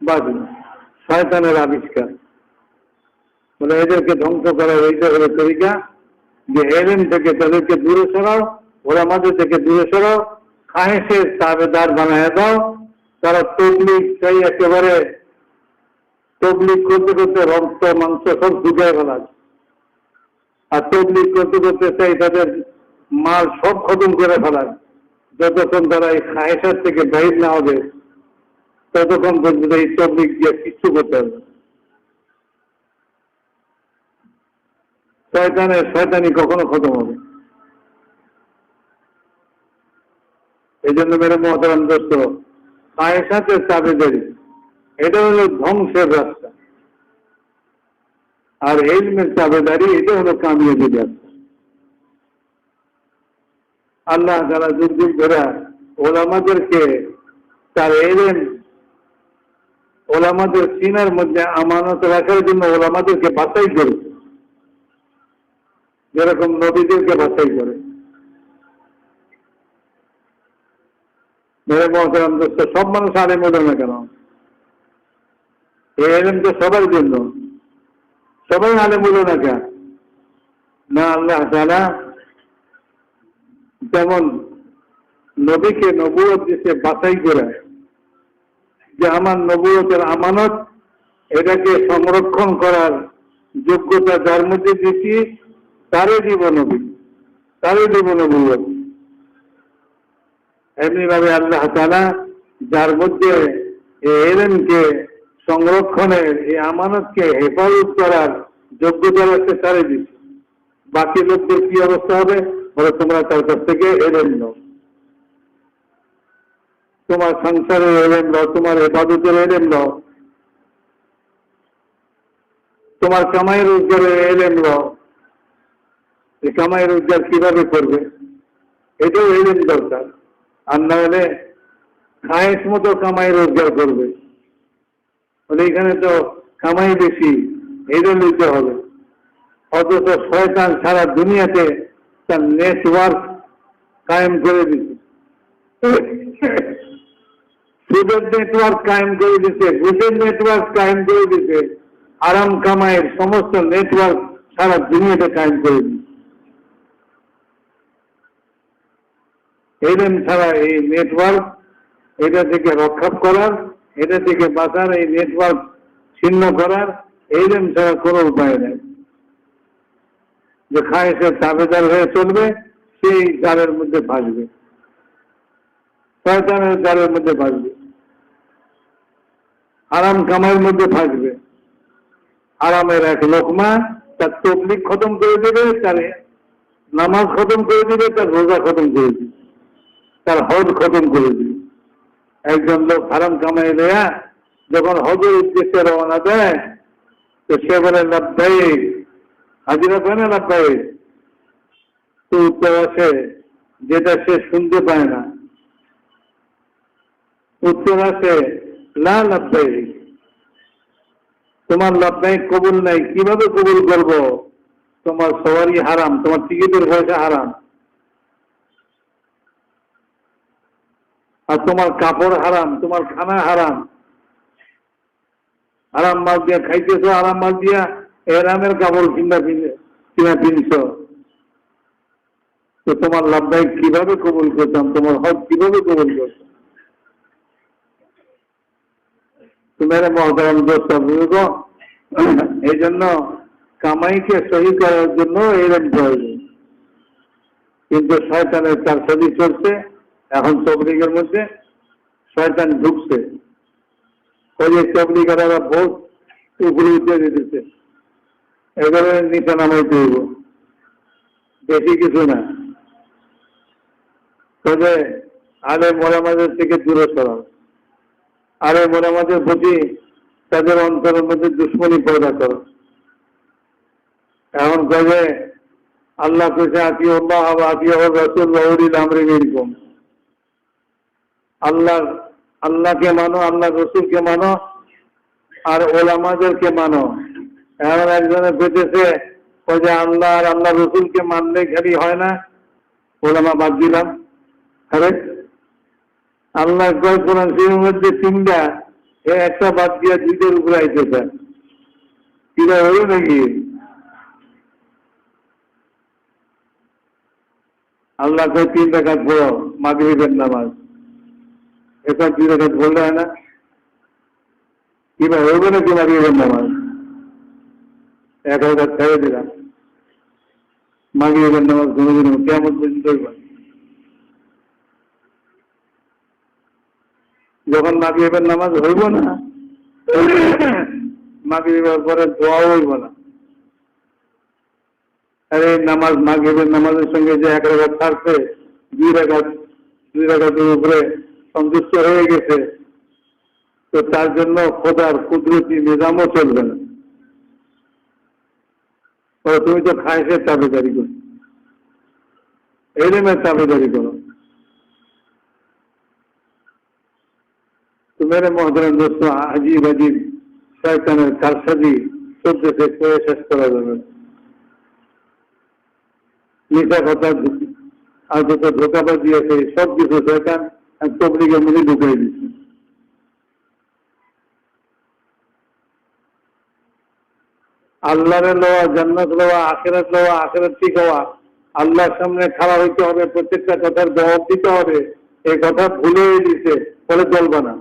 বাদ শয়তানের আবিষ্কার। বলে এদেরকে ধ্বংস করা এইটা হলো তরিকা, যে এলেম থেকে তাদেরকে দূরে সরাও, ওলামাদের থেকে দূরে সরাও, খায়েশের তাবেদার বানায় দাও। তারা তবলিগ চাই, একেবারে তবলিগ করতে করতে রক্ত মাংস সব ঢুকায় ফেলায়, আর তবলিগ করতে করতে চাই তাদের মাল সব খতম করে ফেলায়। যতক্ষণ তারা এই খায়েশের থেকে বাইর না হবে ততক্ষণ পর্যন্ত এই তবলিগ দিয়ে কিচ্ছু করতে হবে। শয়তানি কখনো খতম হবে। এই জন্য মেরে মহতারাম দোস্ত, খায়েশাতের তাবেদারি এটা হলো ধ্বংসের রাস্তা, আর ইলমের তাবেদারি এটা হলো কামিয়াবির রাস্তা। আল্লাহ তাআলা যুগ যুগ ধরে ওলামাদেরকে তার ইলম, ওলামাদের সিনার মধ্যে আমানত রাখার জন্য ওলামাদেরকে বাছাই করে, যেরকম নবীদেরকে বাছাই করে। মেরে মহতারাম দোস্ত, সব মানুষ আলেম হলো না কেন? এই ইলম তো সবার জন্য, সবাই আলেম হলো না কেন? না, আল্লাহ তাআলা যেমন নবীকে নবুয়ত দিতে বাছাই করে, যে আমার নবুয়তের আমানত, এটাকে সংরক্ষণ করার যোগ্যতা যার মধ্যে দিচ্ছি, তারই দিব নবী, তারই দিব নবুয়ত। এমনি ভাবে আল্লাহ তাআলা যার মধ্যে এই ইলমকে সংরক্ষণের, এই আমানতকে হেফাজত করার যোগ্যতা রাখতে তারই দিচ্ছে। বাকি লোকদের কি অবস্থা হবে? বলে তোমরা তার কাছ থেকে ইলম নাও, তোমার সংসারের ইলম নাও, তোমার ইবাদতের ইলম নাও, তোমার কামাই রোজগারের ইলম নাও। এই কামাই রোজগার কিভাবে করবে এটাও ইলম দরকার। আর না হলে খায়েশ মতো কামাই রোজগার করবে, বলে এখানে তো কামাই বেশি, এটা নিতে হবে। অথচ শয়তান সারা দুনিয়াতে তার নেটওয়ার্ক কায়েম করে দিচ্ছে, সুদের নেটওয়ার্ক কায়েম করে দিচ্ছে, ঘুষের নেটওয়ার্ক কায়েম করে দিচ্ছে, আরাম কামাইয়ের সমস্ত নেটওয়ার্ক সারা দুনিয়াতে কায়েম করে দিচ্ছে। ইলম ছাড়া এই নেটওয়ার্ক, এটা থেকে রক্ষা করার, এটা থেকে বাঁচার, এই নেটওয়ার্ক ছিন্ন করার ইলম ছাড়া কোনো উপায় নেই। যে খায়েশের তাবেদার হয়ে চলবে, সেই জালের মধ্যে ফাঁসবে, শয়তানের জালের মধ্যে ফাঁসবে, আরাম কামাইয়ের মধ্যে ফাঁসবে। আরামের এক লোকমা তার তবলিগ খতম করে দেবে, তার নামাজ খতম করে দিবে, তার রোজা খতম করে দিবে, তার হজ খতম করে দিবে। একজন লোক হারাম কামাই দেয়া যখন হজের উদ্দেশ্যে রওনা দেয়, তো সে বলে লাব্বাইক, হাজিরা পায় না লাব্বাইক, তো উত্তর আসে যেটা সে শুনতে পায় না। উত্তর আসে লা লাব্বাইক, তোমার লাব্বাইক কবুল নাই। কিভাবে কবুল করবো? তোমার সওয়ারি হারাম, তোমার টিকিটের পয়সা হারাম, আর তোমার কাপড় হারাম, তোমার খানা হারাম। আরাম মাল দিয়া খাইতেছ, আরাম মাল দিয়া এরামের কাপড় কিনা কিনছ, তো তোমার লাভবাহিক কিভাবে কবুল করতাম? তোমার হজ কিভাবে কবুল করতাম? तुम्हारे मोहतरम दोस्त बुजुर्गों, এই জন্য কামাইকে সহি করার জন্য এরম প্রয়োজন। কিন্তু শয়তানের তার সদি চলছে এখন তবলিগের মধ্যে, শয়তান ঢুকছে, ওই যে তবলিগেরা বহুত উপরে উঠে দিতেছে, এবারে নিচে নামাইতে হইব, বেশি কিছু না। তবে আলে মোলামাদের থেকে দূরে সরাও, আলে মোলামাদের প্রতি তাদের অন্তরের মধ্যে দুশ্মনী পয়দা করো। এখন কবে আল্লাহ কেছে আতিউ আল্লাহ ওয়া আতিউ রাসূল ওয়া উলিল আমরি মিনকুম, আল্লাহকে মানো, আল্লাহ রসুলকে মানো, আর ওলামাদেরকে মানো। এখন একজনে পেতেছে ওই যে আল্লাহ আর আল্লাহ রসুলকে মানলে খালি হয় না, ওলামা বাদ দিলাম। আরে আল্লাহ কয় কোরআন শরীফের মধ্যে তিনটা, একটা বাদ দিয়া দুইটার উপরে আইতেছে, কিরা হলো নাকি? আল্লাহ কয় 3 রাকাত পড়ো মাগরিবের নামাজ, এটা 2 রাকাত বললে হয় না? কিবা হইব নাকি মাগরিবের নামাজ? 1 রাকাত ছেড়ে দিলাম, মাগরিবের নামাজ কোনোদিন কিয়ামত পর্যন্ত হইব। যখন মাগরিবের নামাজ হইব না, মাগরিবের পরে দোয়াও হইব না। আরে নামাজ মাগরিবের নামাজের সঙ্গে যে 1 রাকাত ছাড়ছে, 2 রাকাতের উপরে সন্তুষ্ট হয়ে গেছে, তো তার জন্য খোদার কুদরতি নিজামও চলবে না। তুমি তো খায়সের তাবেদারি করো, এলেমের তাবেদারি করো। তো মেরে মহতরম দোস্ত, আজিব আজিব শয়তানের কারসাজি চলতেছে, করে শেষ করা যাবে। মিথ্যা কথা আর যত ধোকাবাজি আছে সব কিছু শয়তান তবলিগের মধ্যে ঢুকিয়ে দিচ্ছে। আল্লাহরে লওয়া, জান্নাত লওয়া, আখিরাত লওয়া, আখিরাত ঠিক হওয়া, আল্লাহর সামনে খাড়া হইতে হবে, প্রত্যেকটা কথার জবাব দিতে হবে, এই কথা ভুলে দিচ্ছে, বলে চলবে না।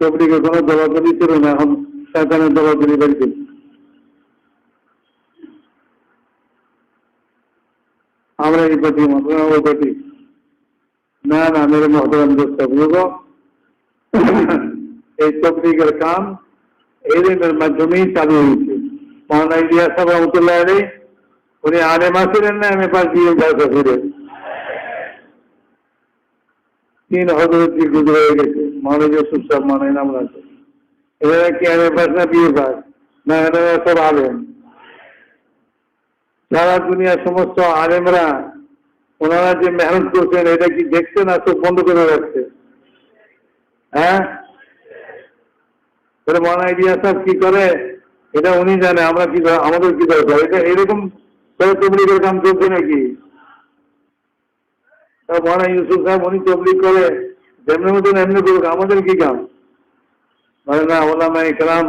তবলিগে কোনো জবাবদারি ছিল না, এখন শয়তানের জবাবদারি বের করছে। আমরা এই পার্টি ওই পার্টি না, না মেরে মহতরম দোস্ত বুঝো, এই তবলিগের কাম এলিমের মাধ্যমেই চালু হয়েছে। মহানা ইলিয়াস সাহেব রহমতুল্লাহ আলাইহি, উনি আলেম ছিলেন না, আমি পাশ দিয়ে ব্যবসা ছিলেন। 3 হযরত গুজরে হয়ে গেছে, মহানা ইউসুফ সাহেব, মহানা নাম আছে, এরা কি আমি পাশ না বিয়ে পাস না, এরা সব আলেম। সারা দুনিয়ার সমস্ত আলেমরা ওনারা যে মেহনত করছেন, এটা কি দেখছে না চোখ বন্ধ করে রাখছে? হ্যাঁ, মহানা ইলিয়াস সাহেব কি করে এটা উনি জানে, আমরা কি আমাদের কি দরকার? এটা এরকম তবলিগের কাম চলছে নাকি? মহানা ইউসুফ সাহেব উনি তবলিগ করে, যেমনি মতন এমনি করুক, আমাদের কি কাম? মানে না, ওলামা ইকরাম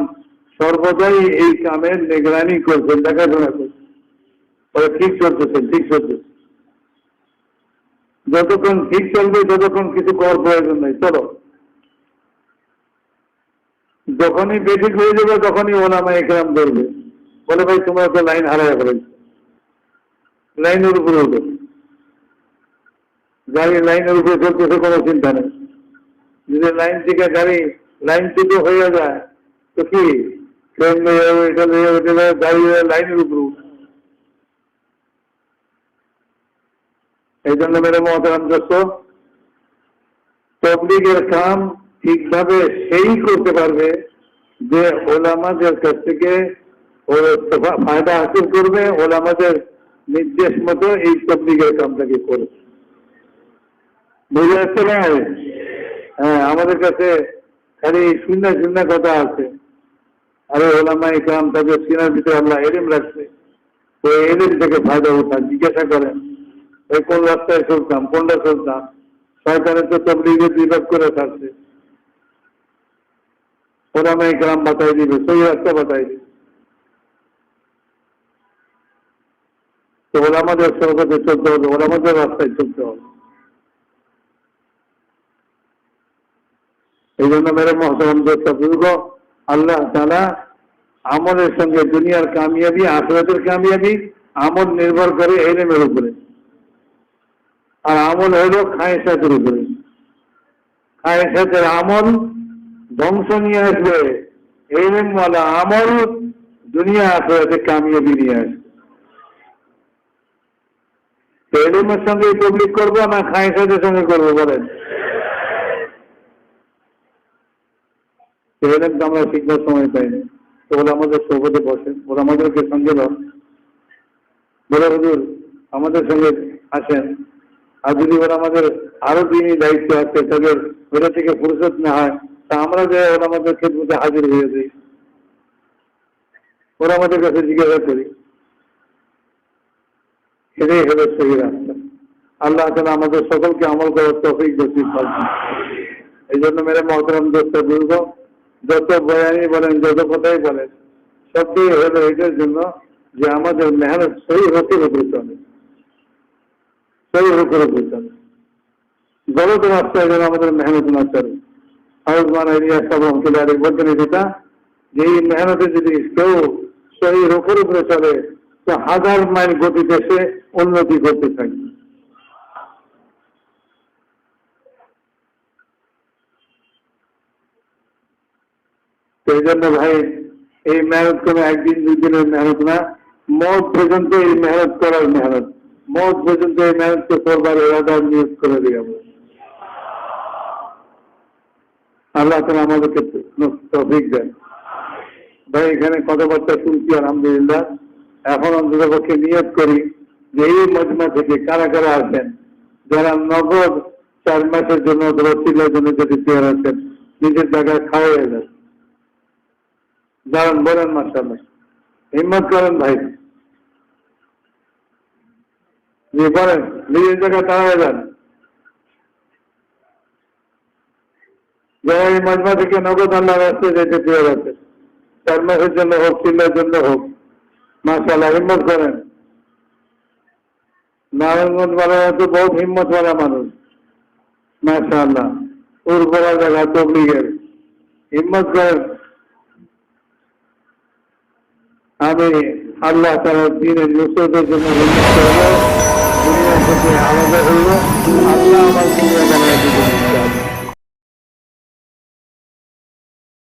সর্বদাই এই কামের নিগরানি করছেন, দেখাশোনা করছেন, ঠিক চলতেছেন, ঠিক চলতেছে। যতক্ষণ ঠিক চলবে ততক্ষণ কিছু করার প্রয়োজন নেই। চলো, যখনই বেঠিক হয়ে যাবে তখনই ওলামা ইকরাম ধরবে, বলে ভাই তোমরা তো লাইন হারায় ফেলেছ, লাইনের উপরে উঠে, গাড়ি লাইনের উপরে চলতেছে, কোনো চিন্তা নেই। যদি লাইন থেকে গাড়ি লাইনচ্যুত হয়ে যায় তো কি ট্রেন গাড়ি লাইনের উপরে উঠে। এই জন্য মেরে মহতরম দোস্ত, তবলিগের কাম ঠিকভাবে সেই করতে পারবে যে ওলামাদের কাছ থেকে ফায়দা হাসিল করবে, ওলামাদের নির্দেশ মতো এই তবলিগের কামটাকে করবে। বুঝে আসছে না? হ্যাঁ, আমাদের কাছে খালি শূন্য শূন্য কথা আছে। আরে ওলামা ইকরাম তাদের সিনার ভিতরে আল্লাহ এলিম রাখছে, তো এলিম থেকে ফায়দা উঠান, জিজ্ঞাসা করেন এই কোন রাস্তায় চলতাম, কোনটা চলতাম। সরকারের তো তবলিগের বিভাগ করে থাকছে, ওলামা ইকরাম বাতাই দিবে, সেই রাস্তা বাতাই দিবে। তো ওলামাদের সরকারে চলতে হবে, ওলামাদের রাস্তায় চলতে হবে। এই জন্য মেরে মহতরম দোস্ত বুজুর্গ, আল্লাহ তাআলা আমলের সঙ্গে দুনিয়ার কামিয়াবি, আখিরাতের কামিয়াবি আমল নির্ভর করে ইলমের উপরে। আর আমল হইল খায়সাতের উপরে। খায়সাতের আমল ধ্বংস নিয়ে আসবে, ইলমওয়ালা আমল দুনিয়া আখিরাতে কামিয়াবি নিয়ে আসবে। ইলমের সঙ্গে তবলিগ করবো না খায়সাতের সঙ্গে করবো বলেন? ইলম তো আমরা শিখবার সময় পাইনি, তো ওরা আমাদের সোহবতে বসেন, ওরা আমাদেরকে সঙ্গে বলে হুজুর আমাদের সঙ্গে আসেন। আর যদি ওরা আমাদের আরো দিনই দায়িত্ব আছে, তাদের ওরা থেকে ফুরসত না হয়, তা আমরা যে ওরা আমাদের খেদমতে হাজির হয়ে যাই, ওরা আমাদের কাছে জিজ্ঞাসা করি। এটাই হলো সহি রাস্তা। আল্লাহ তাআলা আমাদের সকলকে আমল করার তৌফিক নসিব করুন। এই জন্য মেরে মহতরম দোস্ত বুজুর্গ, যত বয়ানি বলেন, যত কথাই বলেন, সবটাই হলো এটার জন্য যে আমাদের মেহনত সহি রোকের উপরে চলে, সহি রোকের উপরে চলে। গলত রাস্তায় যেন আমাদের মেহনত না চলে। আউজমান এরিয়া সব রহমতুল্লাহ আলাইহি বলতেন যেটা, যে এই মেহনতে যদি কেউ সহি রোকের উপরে চলে তো 1000 মাইল গতিতে সে উন্নতি করতে থাকবে। এই জন্য ভাই এই মেহনত কোনো একদিন দুই দিনের মেহনত না, মৌত পর্যন্ত এই মেহনত করার মেহনত, মৌত পর্যন্ত এই মেহনতকে করবার ইরাদার নিয়োগ করে দিই আমরা। আল্লাহ তাআলা আমাদেরকে তৌফিক দেন। ভাই এখানে কথাবার্তা শুনছি আলহামদুলিল্লাহ। এখন অন্তত পক্ষে নিয়ত করি যে এই মজমা থেকে কারা কারা আছেন, যারা নগদ 4 মাসের জন্য রসিলার জন্য যদি তৈরি আছেন, নিজের জায়গায় খাওয়া হয়ে যান, দাঁড়ান বলেন মাশাআল্লাহ, হিম্মত করেন ভাই, যে বলেন নিজের জায়গায় দাঁড়ায় যান। যারা এই মজমা থেকে নগদ আল্লাহ রাস্তায় যেতে তৈরি আছে, 4 মাসের জন্য হোক, চিল্লার জন্য হোক, মাশাআল্লাহ হিম্মত করেন। নারায়ণগঞ্জ বালারা তো বহুত হিম্মত वाला মানুষ, মাশাআল্লাহ, উর্বরা জায়গা তবলিগের, হিম্মত করেন। আমি আল্লাহ তাআলার দ্বীনের নুসরতের জন্য হিম্মত করব, দুনিয়া থেকে আলাদা হইব, আল্লাহ আমার দুনিয়া বানায় দিবেন।